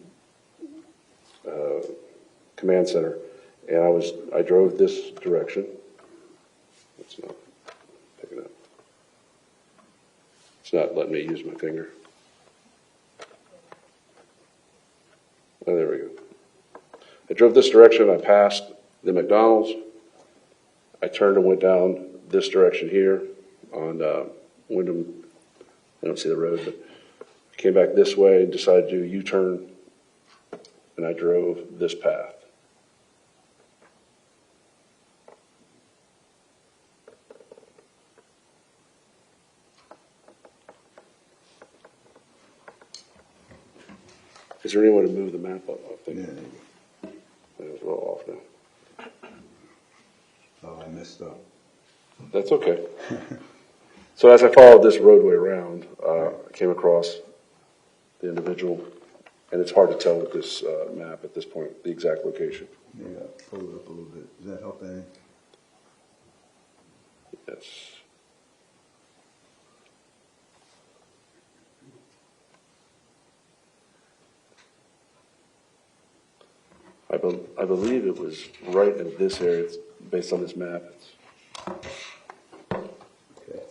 command center, and I drove this direction. It's not picking up. It's not letting me use my finger. Oh, there we go. I drove this direction. I passed the McDonald's. I turned and went down this direction here on Wyndham. I don't see the road, but came back this way and decided to do a U-turn, and I drove this path. Is there any way to move the map up? I think Yeah, there you it was a little off now. go. Oh, I messed up. That's okay. So as I followed this roadway around, I came across the individual, and it's hard to tell with this map at this point, the exact location. Maybe I'll pull it up a little bit. Does that help any? Yes. I believe it was right in this area, it's based on this map. Okay.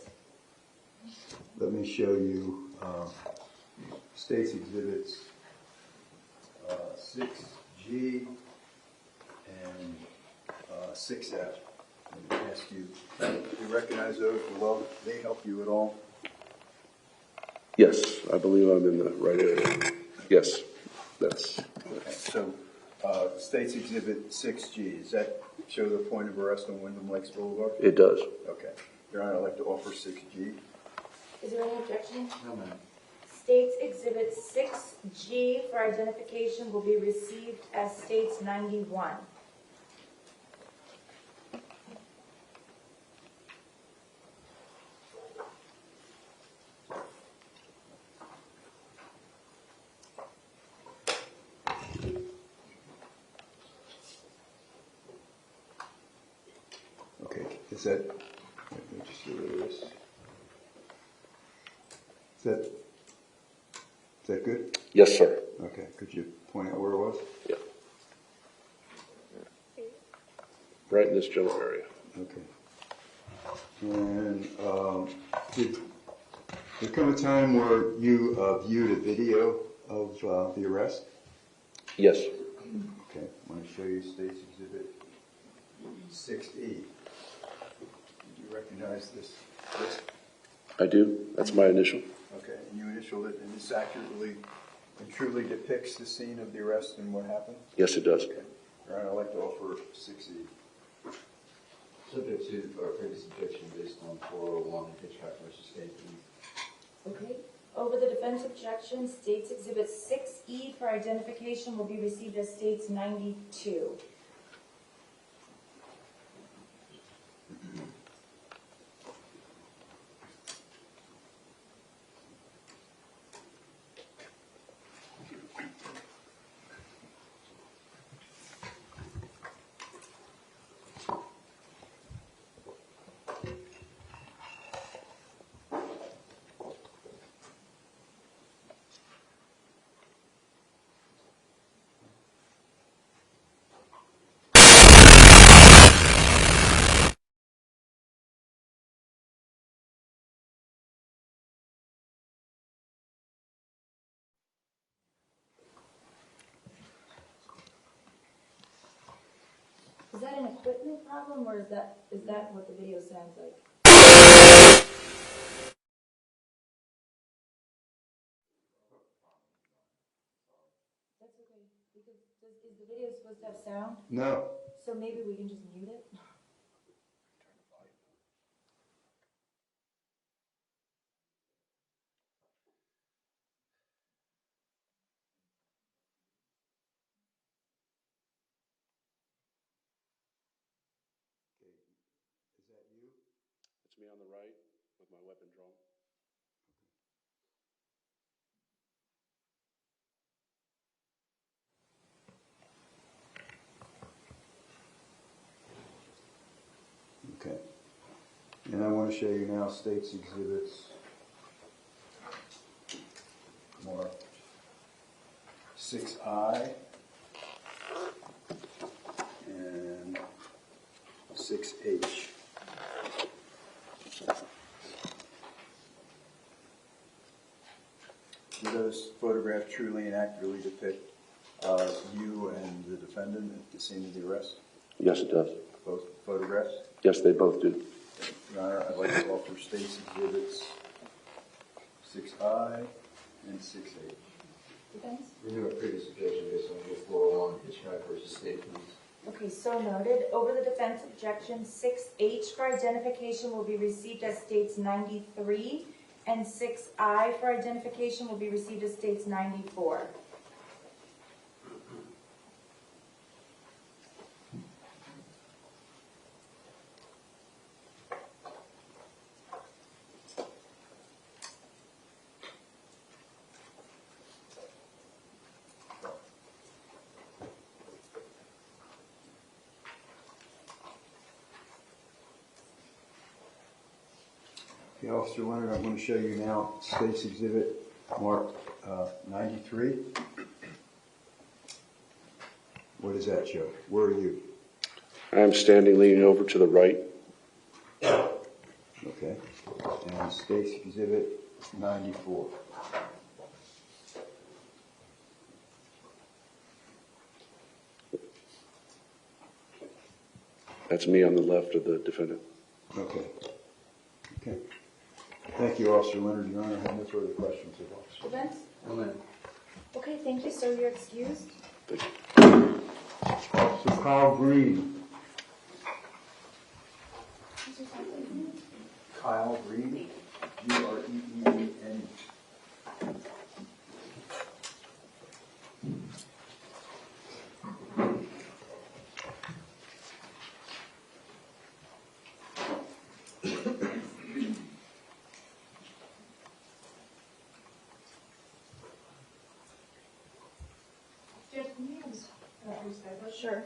Let me show you State's Exhibits 6G and 6F. I'm going to ask you, you recognize those below? Do they help you at all? Yes, I believe I'm in the right area. Yes, that's. Okay, so State's Exhibit 6G, does that show the point of arrest on Wyndham Lakes Boulevard? It does. Okay. Your Honor, I'd like to offer 6G. Is there any objection? No, ma'am. States Exhibit 6G for identification will be received as States 91. Okay, is that, let me just get rid of this. Is that good? Yes, sir. Okay, could you point out where it was? Yeah. Right in this general area. Okay. And did there come a time where you viewed a video of the arrest? Yes. Okay, I want to show you State's Exhibit 6E. Did you recognize this list? I do. That's my initial. Okay, and you initialed it, and this accurately and truly depicts the scene of the arrest and what happened? Yes, it does. Okay. Your Honor, I'd like to offer 6E. Subject to our previous objection based on 401 Hitchcock versus State. Okay. Over the defense objection, States Exhibit 6E for identification will be received as States 92. Is that an equipment problem, or is that what the video sounds like? That's okay, because is the video supposed to have sound? No. So maybe we can just mute it? Is that you? It's me on the right with my weapon drawn. Okay. And I want to show you now State's Exhibits more 6I and 6H. Do those photographs truly and accurately depict you and the defendant at the scene of the arrest? Yes, it does. Both photographs? Yes, they both do. Your Honor, I'd like to offer State's Exhibits 6I and 6H. Renew a previous objection based on Rule 401, Hitchcock versus State Police. Okay, so noted. Over the defense objection, 6H for identification will be received as states 93, and 6I for identification will be received as states 94. Okay, Officer Leonard, I'm going to show you now State's Exhibit marked 93. What does that show? Where are you? I'm standing leaning over to the right. Okay. And State's Exhibit 94. That's me on the left of the defendant. Okay. Okay. Thank you, Officer Leonard. Your Honor, I have no further questions of Officer. Defense? Amen. Okay, thank you, sir. You're excused. Officer Kyle Green. Kyle Green. Green. Sure.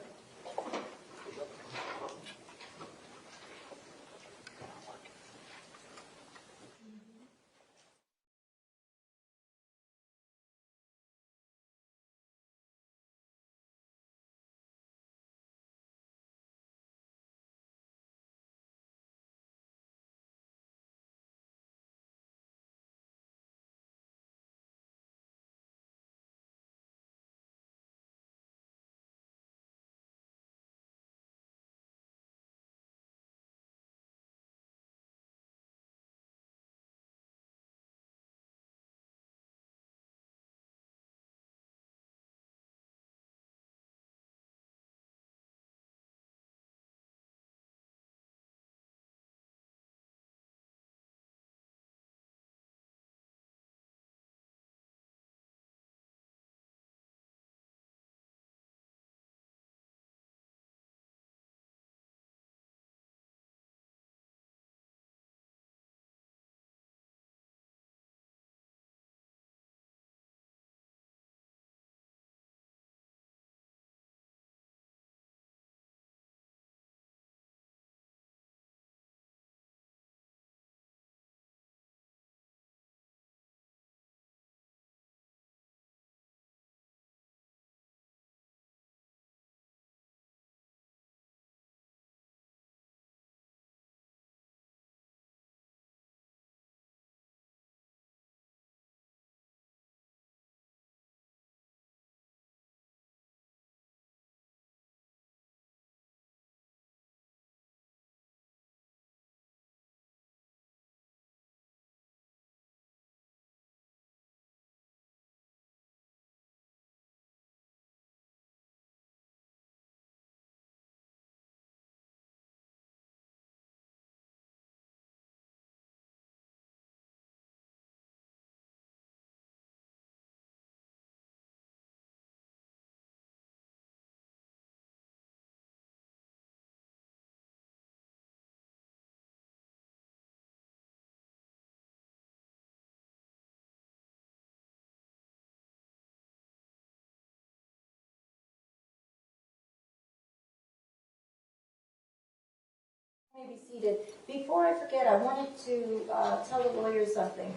You may be seated. Before I forget, I wanted to tell the lawyers something.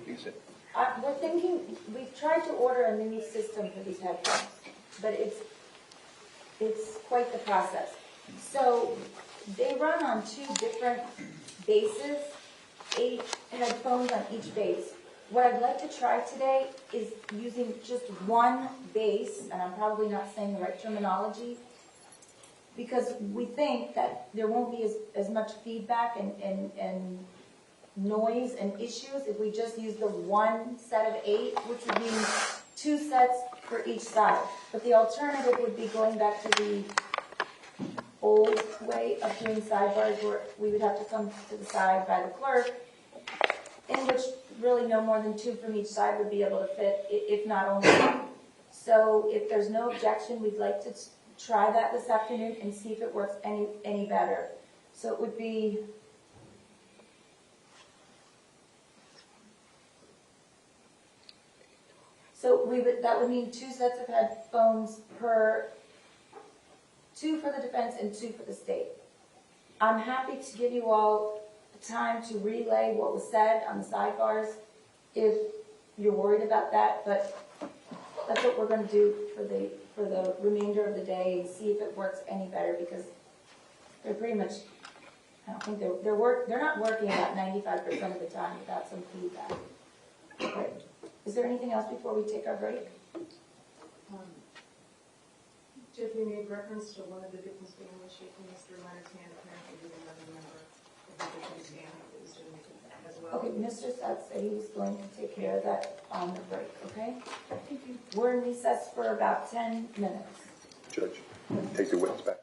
We're thinking, we've tried to order a new system for these headphones, but it's quite the process. So they run on 2 different bases, 8 headphones on each base. What I'd like to try today is using just one base, and I'm probably not saying the right terminology, because we think that there won't be as much feedback and noise and issues if we just use the one set of 8, which would mean 2 sets for each side. But the alternative would be going back to the old way of doing sidebars, where we would have to come to the side by the clerk, in which really no more than 2 from each side would be able to fit, if not only 1. So if there's no objection, we'd like to try that this afternoon and see if it works any better. So it would be that would mean 2 sets of headphones per 2 for the defense and 2 for the state. I'm happy to give you all time to relay what was said on the sidebars if you're worried about that, but that's what we're going to do for the remainder of the day and see if it works any better, because they're pretty much, I don't think they're not working about 95% of the time without some feedback. Okay. Is there anything else before we take our break? Tiffany made reference to one of the victims being shaking Mr. Leonard's hand, apparently with another member of the victim's family that was doing it as well. Okay, Mr. Sutz said he was going to take care of that on the break, okay? We're in recess for about 10 minutes. Judge, take the witness back.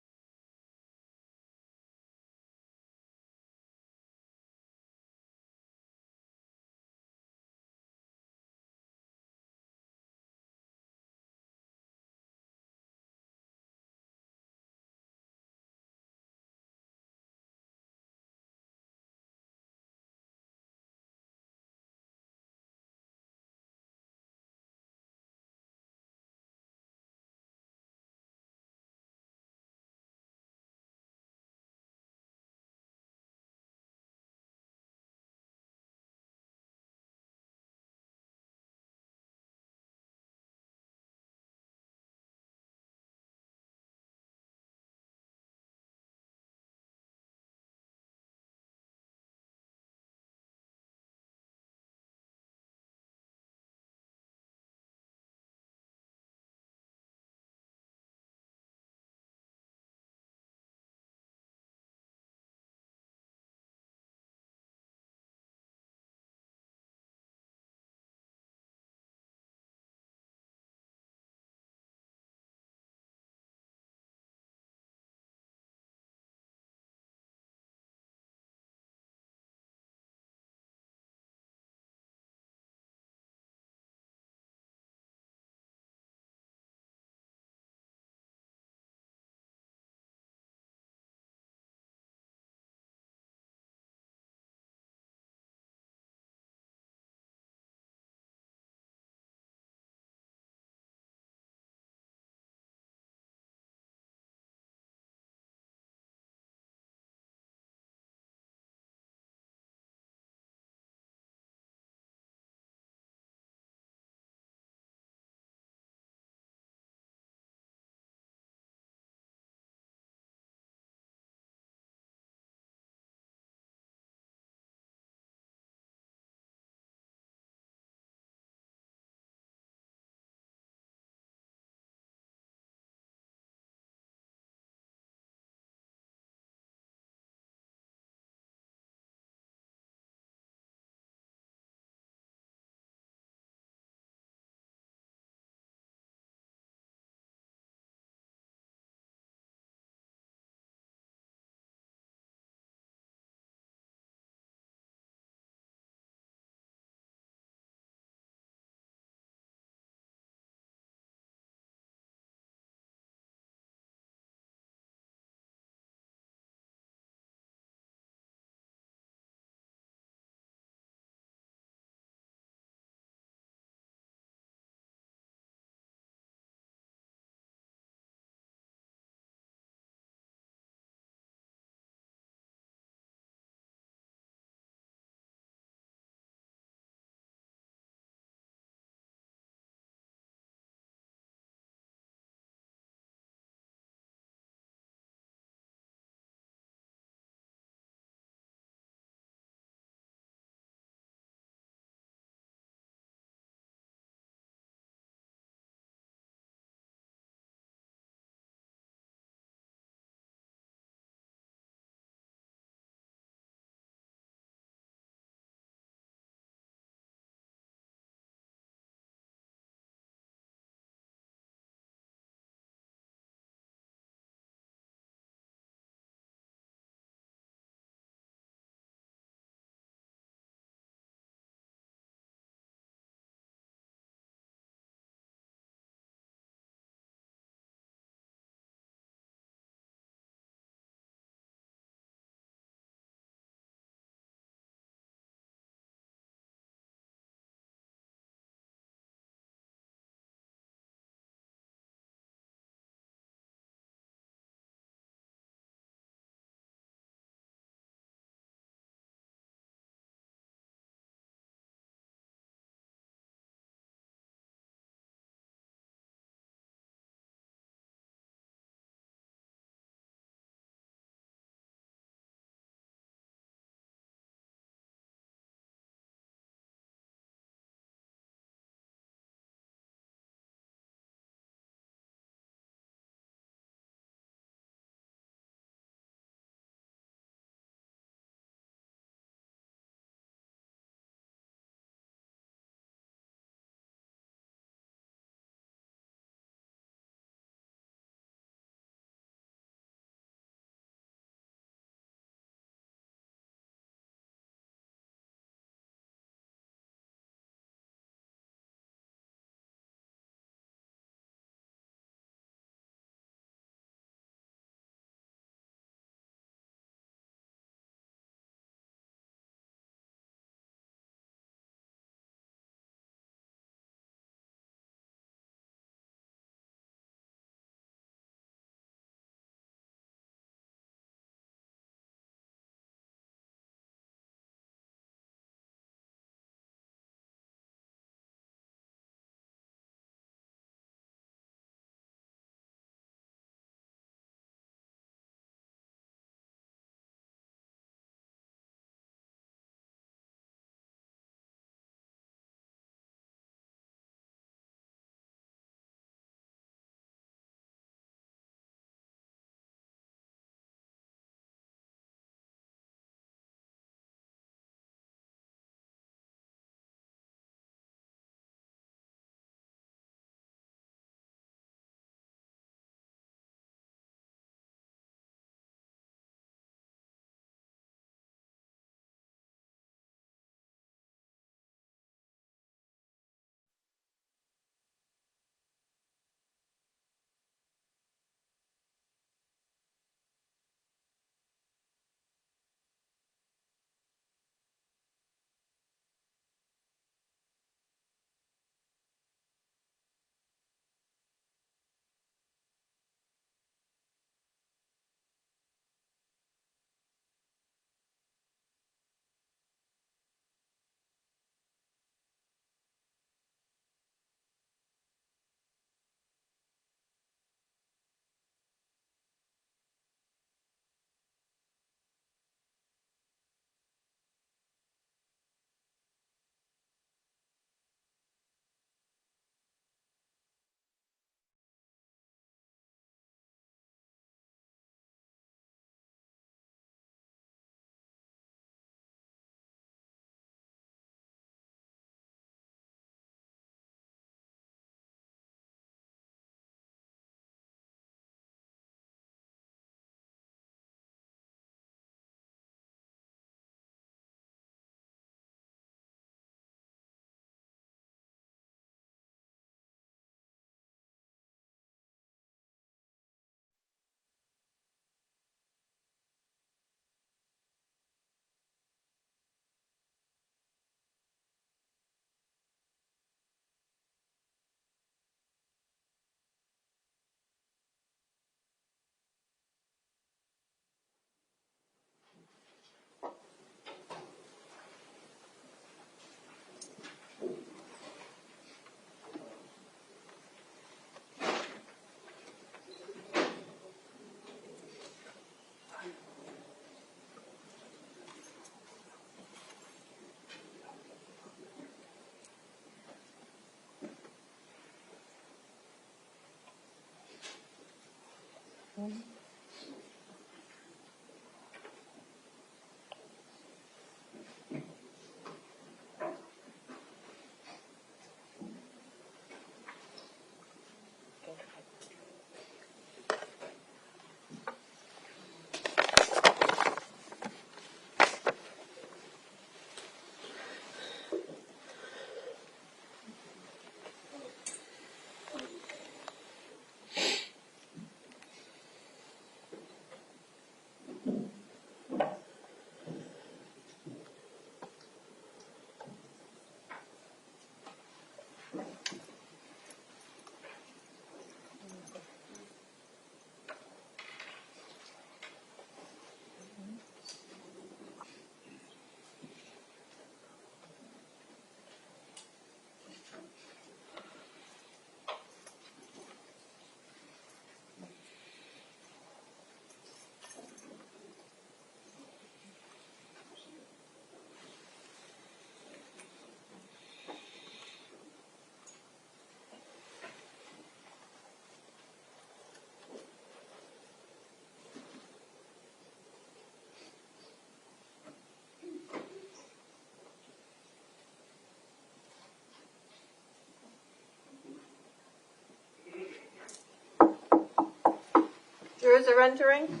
jurors are entering.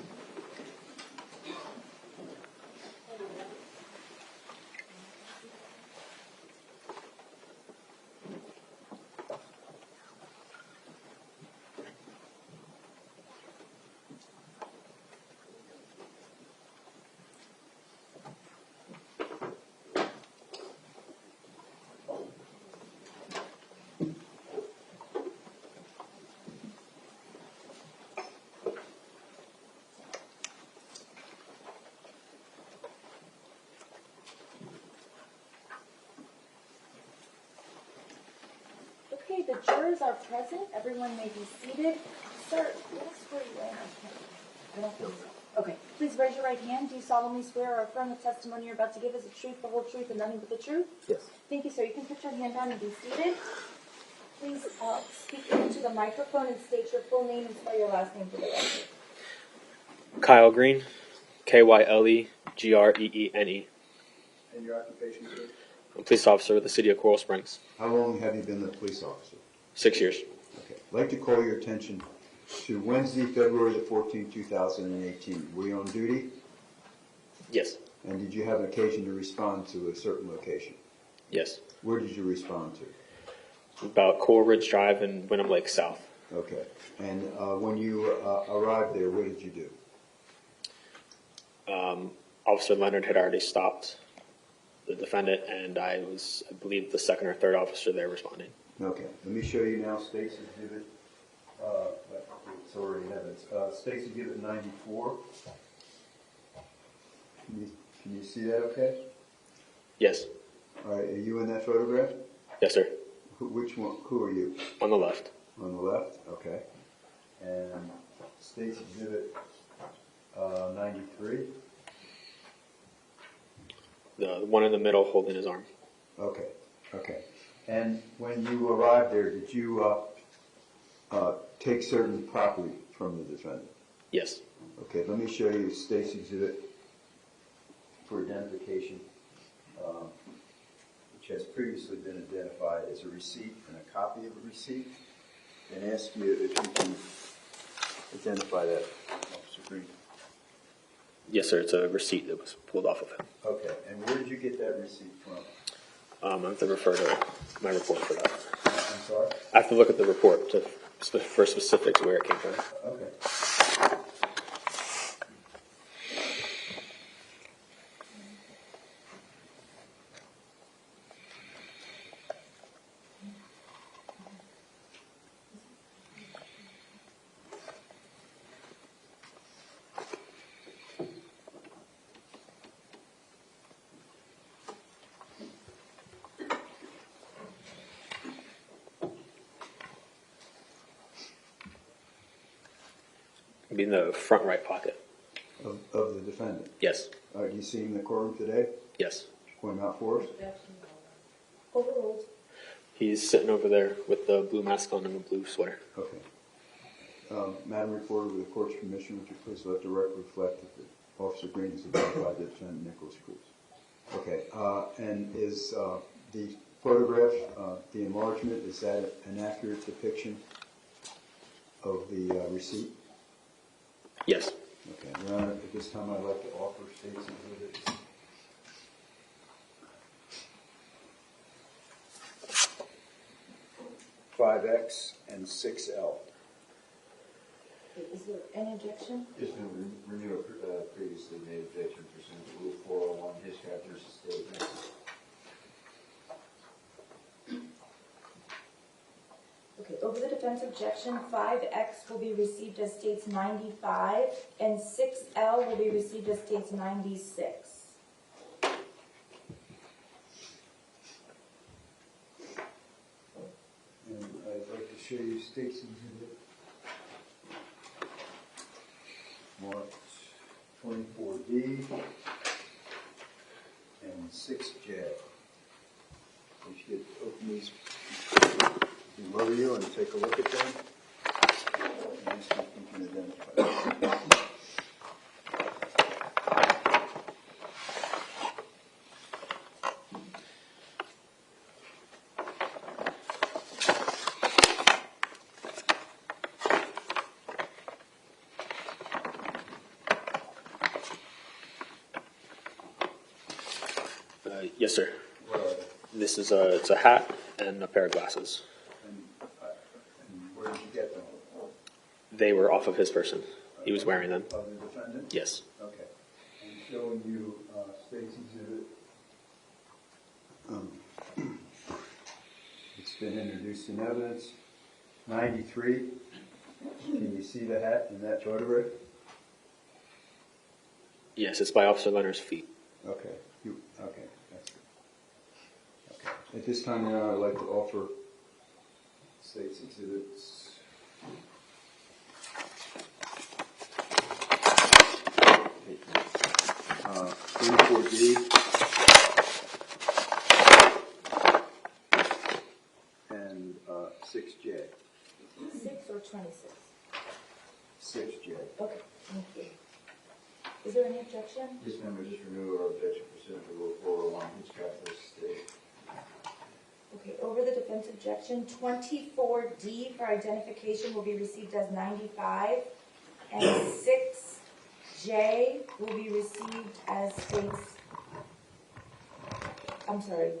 Okay, the jurors are present. Everyone may be seated. Sir, can I swear you in? I don't think so. Okay, please raise your right hand. Do you solemnly swear or affirm the testimony you're about to give is the truth, the whole truth, and nothing but the truth? Yes. Thank you, sir. You can put your hand down and be seated. Please speak into the microphone and state your full name and spell your last name for the record. Kyle Green, Kylegreen. And your occupation, sir? I'm a police officer with the city of Coral Springs. How long have you been a police officer? 6 years. Okay. I'd like to call your attention to Wednesday, February the 14th, 2018. Were you on duty? Yes. And did you have an occasion to respond to a certain location? Yes. Where did you respond to? About Coral Ridge Drive and Wynnum Lake South. Okay. And when you arrived there, what did you do? Officer Leonard had already stopped the defendant, and I was, I believe, the second or third officer there responding. Okay. Let me show you now State's Exhibit. It's already evidence. State's Exhibit 94. Can you see that okay? Yes. All right. Are you in that photograph? Yes, sir. Which one? Who are you? On the left. On the left? Okay. And State's Exhibit 93. The one in the middle holding his arm. Okay. Okay. And when you arrived there, did you take certain property from the defendant? Yes. Okay. Let me show you State's Exhibit for identification, which has previously been identified as a receipt and a copy of a receipt, and ask you if you can identify that, Officer Green. Yes, sir. It's a receipt that was pulled off of him. Okay. And where did you get that receipt from? I have to refer to my report for that. I'm sorry? I have to look at the report for specifics where it came from. Okay. It'd be in the front right pocket. Of the defendant? Yes. Do you see him in the courtroom today? Yes. Point him out for us. Overruled. He's sitting over there with the blue mask on and the blue sweater. Okay. Madam Reporter, with the court's permission, would you please let the record reflect that Officer Green has identified the defendant, Nikolas Cruz? Okay. And is the photograph, the enlargement, is that an accurate depiction of the receipt? Yes. Okay. Your Honor, at this time I'd like to offer State's Exhibit 5X and 6L. Is there any objection? Just to renew a previously made objection pursuant to Rule 401, Hiscott versus State. Okay, over the defense objection, 5X will be received as states 95, and 6L will be received as states 96. And I'd like to show you State's Exhibit marked 24D and 6J. You should open these below you and take a look at them. And see if you can identify them. Yes, sir. What are they? This is it's a hat and a pair of glasses. And where did you get them? They were off of his person. He was wearing them. Of the defendant? Yes. Okay. And showing you State's Exhibit. It's been introduced in evidence. 93. Can you see the hat in that photograph? Yes, it's by Officer Leonard's feet. Okay. Okay. That's good. Okay. At this time, Your Honor, I'd like to offer State's Exhibits. Uh, 34D and 6J. 6 or 26? 6J. Okay, thank you. Is there any objection? This member just renew our objection pursuant to Rule 401 Hitchcock v. State. Okay, over the defense objection, 24D for identification will be received as 95, and 6J will be received as states, I'm sorry,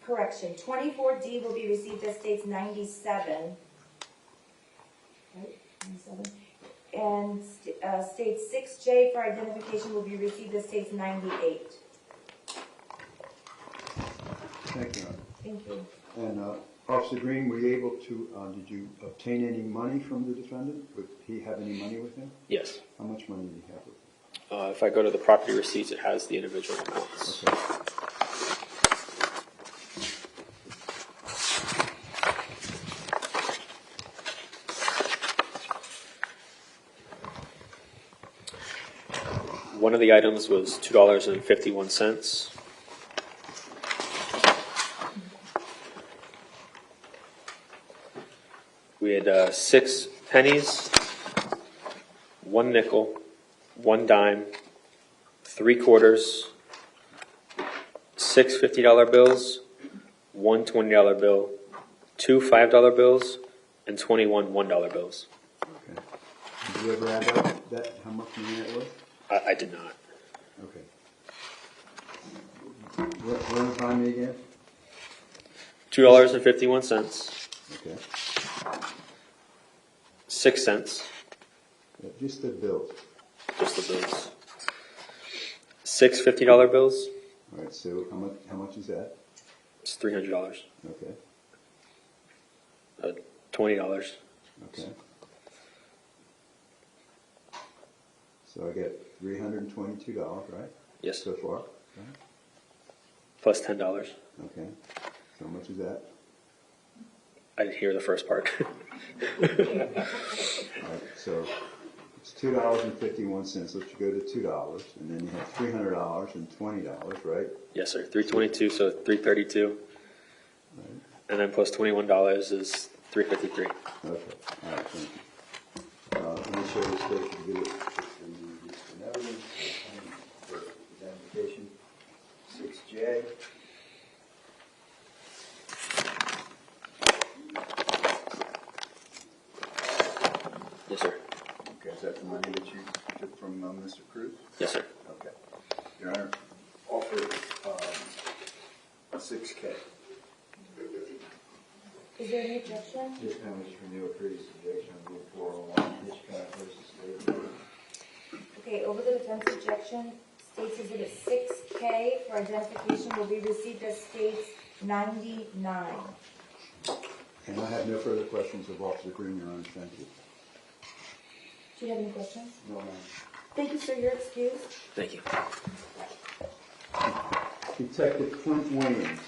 correction, 24D will be received as states 97, right, 97, and states 6J for identification will be received as states 98. Thank you, Your Honor. Thank you. And Officer Green, were you able to, did you obtain any money from the defendant? Would he have any money with him? Yes. How much money did he have with him? If I go to the property receipts, it has the individual amounts. Okay. One of the items was $2.51. We had 6 pennies, 1 nickel, 1 dime, 3 quarters, 6 $50 bills, 1 $20 bill, 2 $5 bills, and 21 $1 bills. Okay. Did you ever add that how much money that was? I did not. Okay. Run it by me again? $2.51, Okay. 6 cents, Just the bills. just the bills. 6 $50 bills, All right, so how much is that? it's $300. Okay. $20. Okay. So I get $322, right? Yes, So far? Right? plus $10. Okay. So how much is that? I didn't hear the first part. All right, so it's $2.51. Let's go to $2, and then you have $300 and $20, right? Yes, sir. $322, so $332, Right. and then plus $21 is $353. Okay. All right. Thank you. Let me show this State Exhibit in evidence for identification. 6J. Yes, sir. Okay, is that the money that you took from Mr. Cruz? Yes, sir. Okay. Your Honor, offer 6K. Is there any objection? This time is renew a previous objection on Rule 401 Hitchcock versus State. Okay, over the defense objection, States Exhibit 6K for identification will be received as States 99. And I have no further questions of Officer Green, Your Honor. Thank you. Do you have any questions? No, ma'am. Thank you, sir. You're excused. Thank you. Detective Clint Williams.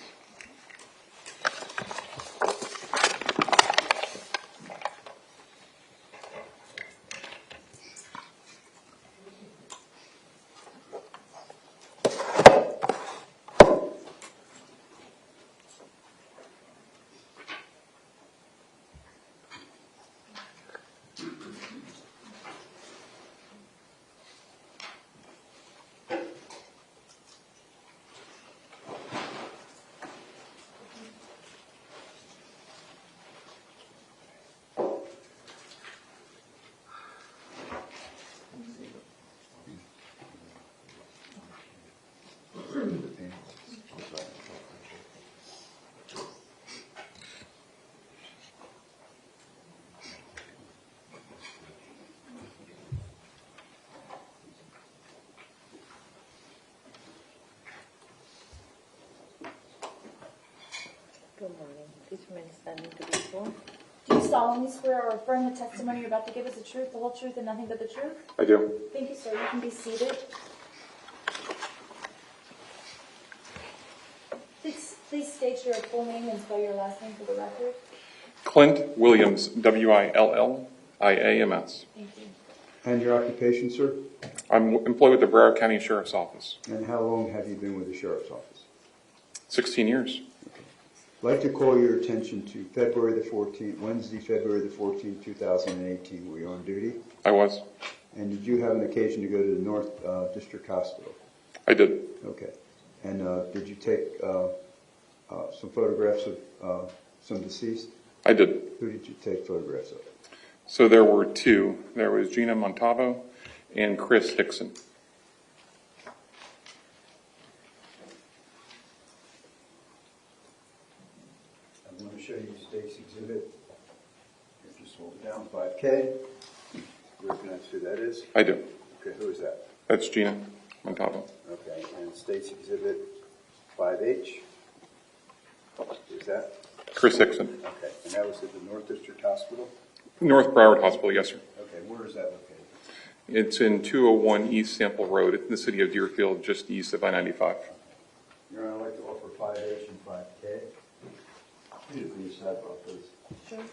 Please remain standing to be sworn. Do you solemnly swear or affirm the testimony you're about to give is the truth, the whole truth, and nothing but the truth? I do. Thank you, sir. You can be seated. Please state your full name and spell your last name for the record. Clint Williams, Williams. Thank you. And your occupation, sir? I'm employed with the Broward County Sheriff's Office. And how long have you been with the sheriff's office? 16 years. I'd like to call your attention to February the 14th, Wednesday, February the 14th, 2018. Were you on duty? I was. And did you have an occasion to go to the North District Hospital? I did. Okay. And did you take some photographs of some deceased? I did. Who did you take photographs of? So there were two. There was Gina Montalvo and Chris Hickson. I'm going to show you State's exhibit. Just hold it down, 5K. You recognize who that is? I do. Okay, who is that? That's Gina Montalvo. Okay, and State's exhibit 5H. Who is that? Chris Hickson. Okay, and that was at the North District Hospital? North Broward Hospital, yes, sir. Okay, where is that located? It's in 201 East Sample Road in the city of Deerfield, just east of I-95. Your Honor, I'd like to offer 5H and 5K. Please leave sidebar, please. Sure.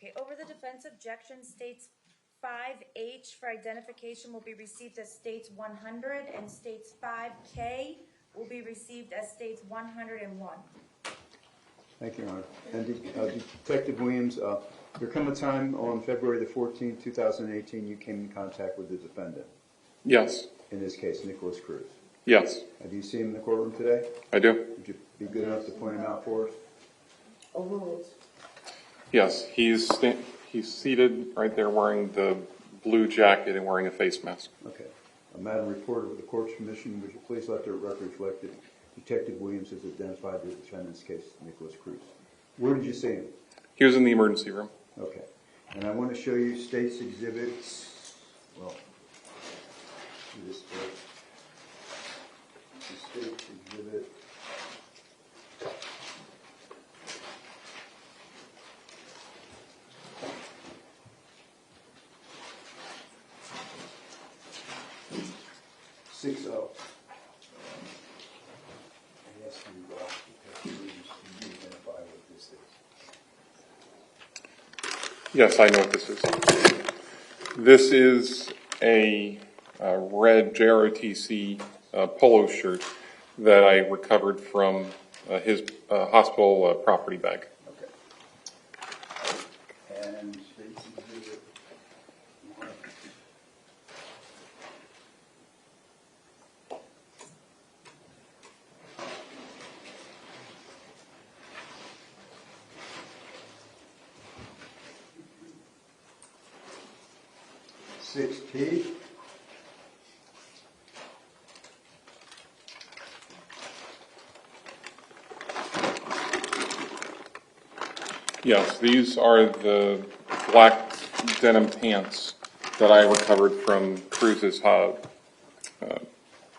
Okay, over the defense objection states 5H for identification will be received as states 100 and states 5K will be received as states 101. Thank you, Your Honor. And Detective Williams, there come a time on February the 14th, 2018, you came in contact with the defendant. Yes. In this case, Nikolas Cruz. Yes. Have you seen him in the courtroom today? I do. Would you be good enough to point him out for us? Overruled. Yes, he's seated right there wearing the blue jacket and wearing a face mask. Okay. Madam Reporter, with the court's permission, would you please let the record reflect that Detective Williams has identified the defendant's case, Nikolas Cruz. Where did you see him? He was in the emergency room. Okay. And I want to show you State's exhibits. Well, do this first. The State's exhibit. Yes, I know what this is. This is a red JROTC polo shirt that I recovered from his hospital property bag. Okay. And State's exhibit 1. P. Yes, these are the black denim pants that I recovered from Cruz's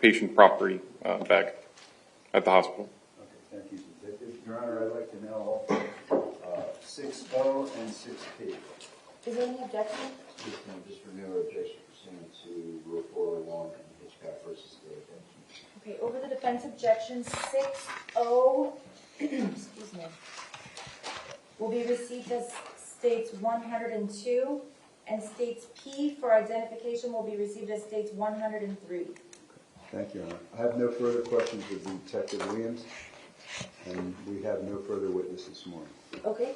patient property bag at the hospital. Okay, thank you, Detective. Your Honor, I'd like to know 6O and 6P. Is there any objection? Just renew our objection pursuant to Rule 401 and Hitchcock versus State Attention. Okay, over the defense objection, 6O, excuse me, will be received as states 102, and states P for identification will be received as states 103. Thank you, Your Honor. I have no further questions of Detective Williams, and we have no further witness this morning. Okay.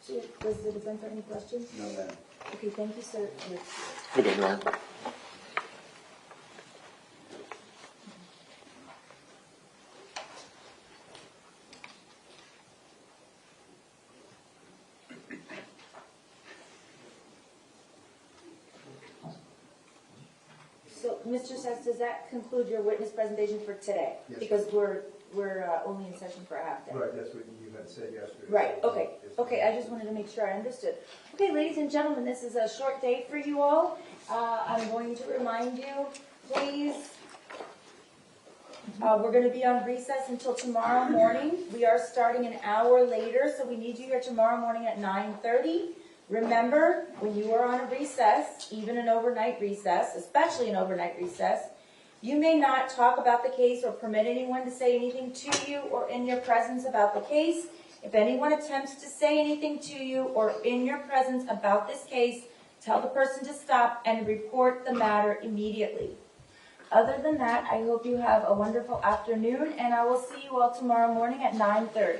So, does the defense have any questions? No, ma'am. Okay, thank you, sir. Good day, Your Honor. So, Mr. Sess, does that conclude your witness presentation for today? Yes. Because we're only in session for a half day. Right, that's what you had said yesterday. Right, okay. Okay, I just wanted to make sure I understood. Okay, ladies and gentlemen, this is a short day for you all. I'm going to remind you, please, we're going to be on recess until tomorrow morning. We are starting an hour later, so we need you here tomorrow morning at 9:30. Remember, when you are on a recess, even an overnight recess, especially an overnight recess, you may not talk about the case or permit anyone to say anything to you or in your presence about the case. If anyone attempts to say anything to you or in your presence about this case, tell the person to stop and report the matter immediately. Other than that, I hope you have a wonderful afternoon, and I will see you all tomorrow morning at 9:30.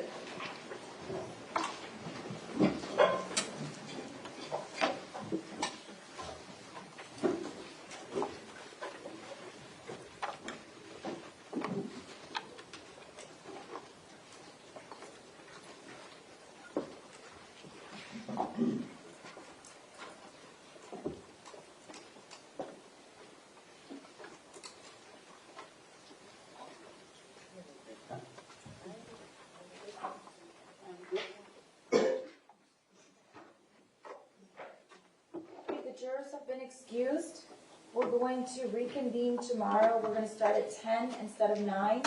Jurors have been excused. We're going to reconvene tomorrow. We're going to start at 10 instead of 9.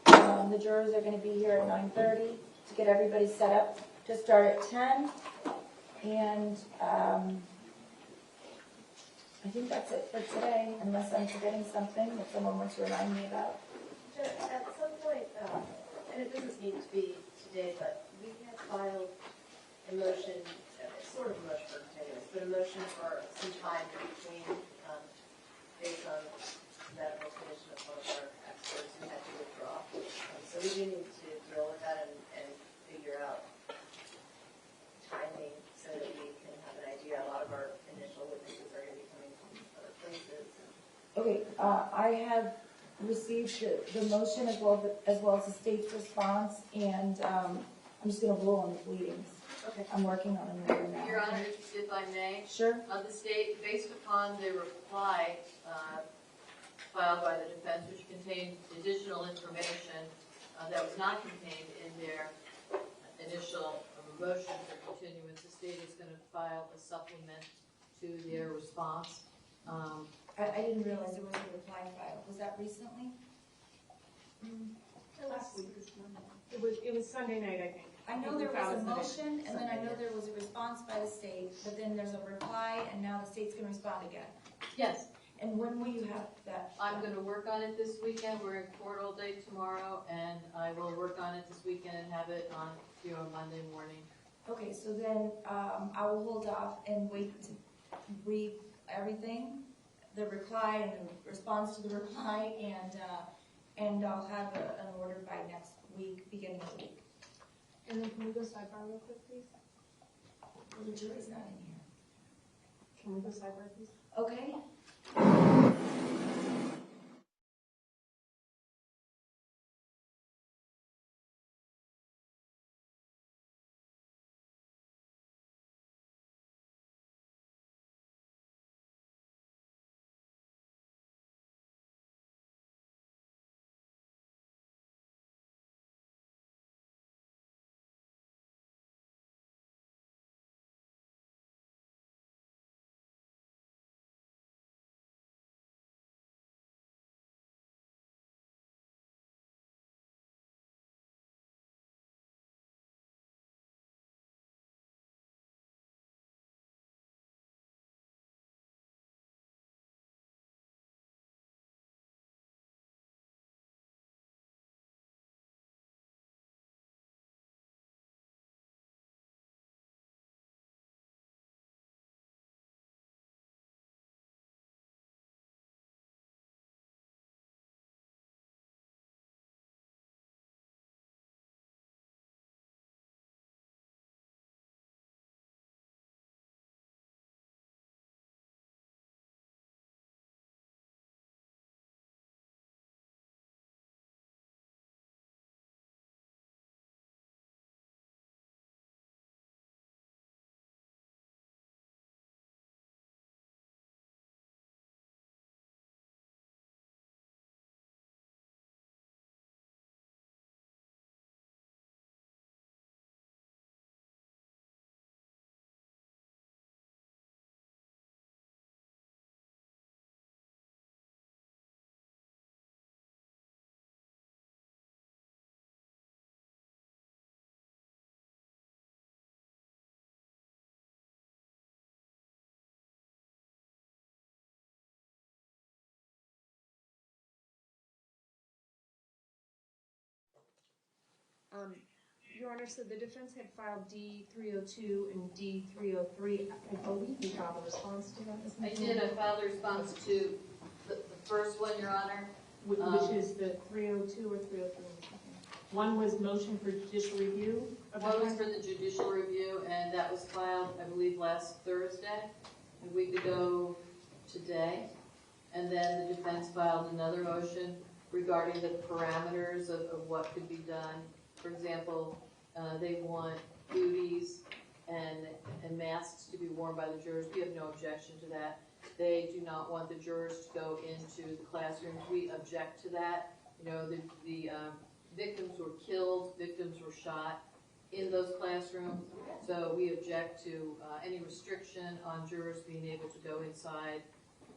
The jurors are going to be here at 9:30 to get everybody set up to start at 10. And I think that's it for today, unless I'm forgetting something that someone wants to remind me about. At some point, and it doesn't need to be today, but we have filed a motion sort of a motion for continuance, but a motion for some time in between, based on medical condition of one of our experts who had to withdraw. So we do need to deal with that and figure out timing so that we can have an idea. A lot of our initial witnesses are going to be coming from other places. Okay, I have received the motion as well as the state's response, and I'm just going to rule on the pleadings. Okay. I'm working on them right now. Your Honor, if I may, Sure. the state, based upon the reply filed by the defense, which contained additional information that was not contained in their initial motion for continuance, the state is going to file a supplement to their response. I didn't realize there was a reply file. Was that recently? Last week. It was Sunday night, I think. I know there was a motion, and then I know there was a response by the state, but then there's a reply, and now the state's going to respond again. Yes. And when will you have that? I'm going to work on it this weekend. We're in court all day tomorrow, and I will work on it this weekend and have it on to you on Monday morning. Okay, so then I will hold off and wait to read everything, the reply and the response to the reply, and I'll have an order by next week, beginning of the week. And then can we go sidebar real quick, please? Well, the jury's not in here. Can we go sidebar, please? Okay. Your Honor, so the defense had filed D-302 and D-303. I believe you filed a response to that. I did. I filed a response to the first one, Your Honor. Which is the 302 or 303? One was motion for judicial review? One was for the judicial review, and that was filed, I believe, last Thursday, a week ago today. And then the defense filed another motion regarding the parameters of what could be done. For example, they want booties and masks to be worn by the jurors. We have no objection to that. They do not want the jurors to go into the classrooms. We object to that. You know, the victims were killed, victims were shot in those classrooms. So we object to any restriction on jurors being able to go inside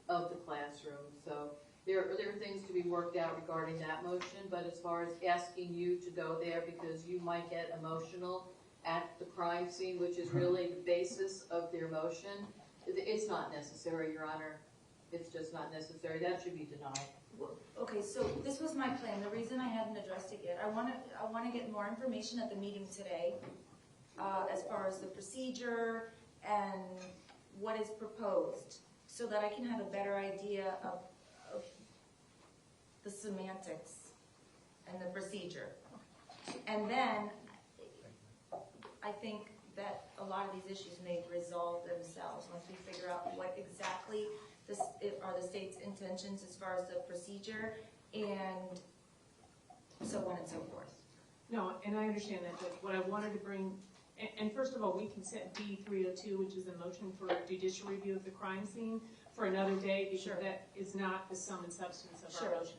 of the classroom. So there are things to be worked out regarding that motion, but as far as asking you to go there because you might get emotional at the crime scene, which is really the basis of their motion, it's not necessary, Your Honor. It's just not necessary. That should be denied. Okay, so this was my plan. The reason I hadn't addressed it yet, I want to get more information at the meeting today as far as the procedure and what is proposed, so that I can have a better idea of the semantics and the procedure. And then I think that a lot of these issues may resolve themselves once we figure out what exactly are the state's intentions as far as the procedure and so on and so forth. No, and I understand that, but what I wanted to bring, and first of all, we can set B302, which is a motion for judicial review of the crime scene, for another day, because Sure. that is not the sum and substance of Sure. our motion.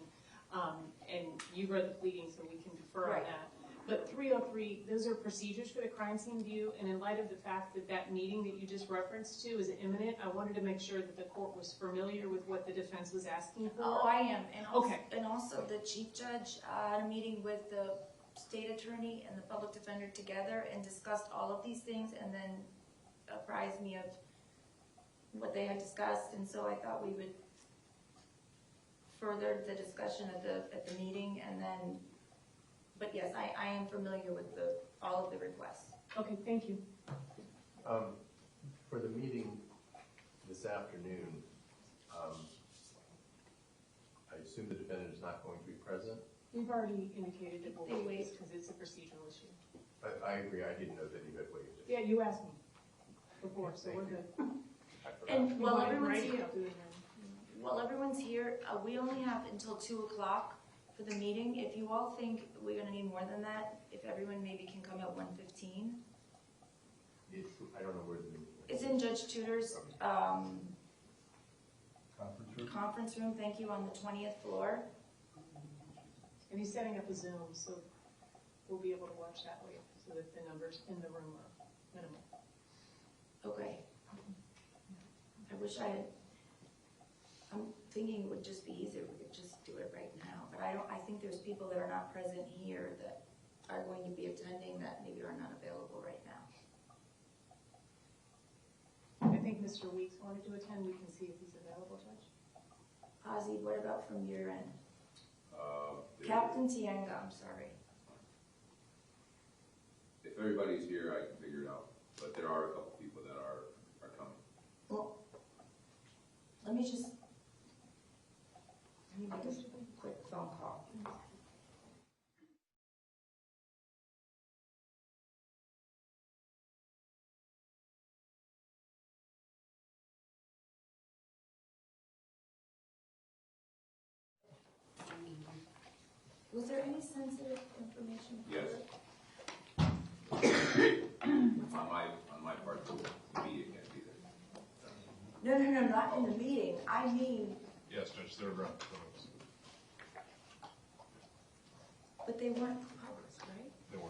And you read the pleading, so we can defer Right. on that. But 303, those are procedures for the crime scene view, and in light of the fact that that meeting that you just referenced to is imminent, I wanted to make sure that the court was familiar with what the defense was asking for. Oh, I am, and also, Okay. and also the chief judge had a meeting with the state attorney and the public defender together and discussed all of these things, and then apprised me of what they had discussed, and so I thought we would further the discussion at the meeting, and then, but yes, I am familiar with all of the requests. Okay, thank you. For the meeting this afternoon, I assume the defendant is not going to be present? We've already indicated that They we'll wait. wait because it's a procedural issue. I agree, I didn't know that you had waived it. Yeah, you asked me before, so we're good. I forgot. And while You want it everyone's right? here, I'll do it then. while everyone's here, we only have until 2 o'clock for the meeting. If you all think we're gonna need more than that, if everyone maybe can come at 1:15. I don't know where the meeting is. It's in Judge Tudor's Conference room? conference room, thank you, on the 20th floor. And he's setting up a Zoom, so we'll be able to watch that way, so that the numbers in the room are minimal. Okay. I wish I'm thinking it would just be easier if we could just do it right now, but I think there's people that are not present here that are going to be attending that maybe are not available right now. I think Mr. Weeks wanted to attend. We can see if he's available, Judge. Ozzy, what about from your end? Captain Tienga, I'm sorry. If everybody's here, I can figure it out, but there are a couple people that are coming. Well, let me make a quick phone call. Was there any sensitive information? Yes. on my part, the media can't be there. No, not in the meeting. I mean, Yes, Judge, they're around photos. but they weren't proposed, right? They were.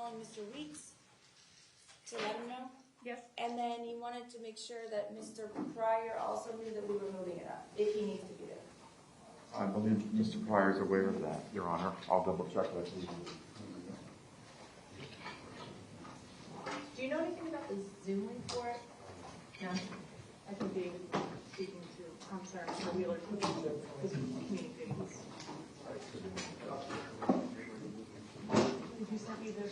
calling Mr. Weeks to let him know. Yes. And then you wanted to make sure that Mr. Pryor also knew that we were moving it up, if he needs to be there. I believe Mr. Pryor is aware of that, Your Honor. I'll double check that. Do you know anything about the Zoom link for it? No. I think David was speaking to, I'm sorry, Mr. Wheeler, was communicating. Did you send me the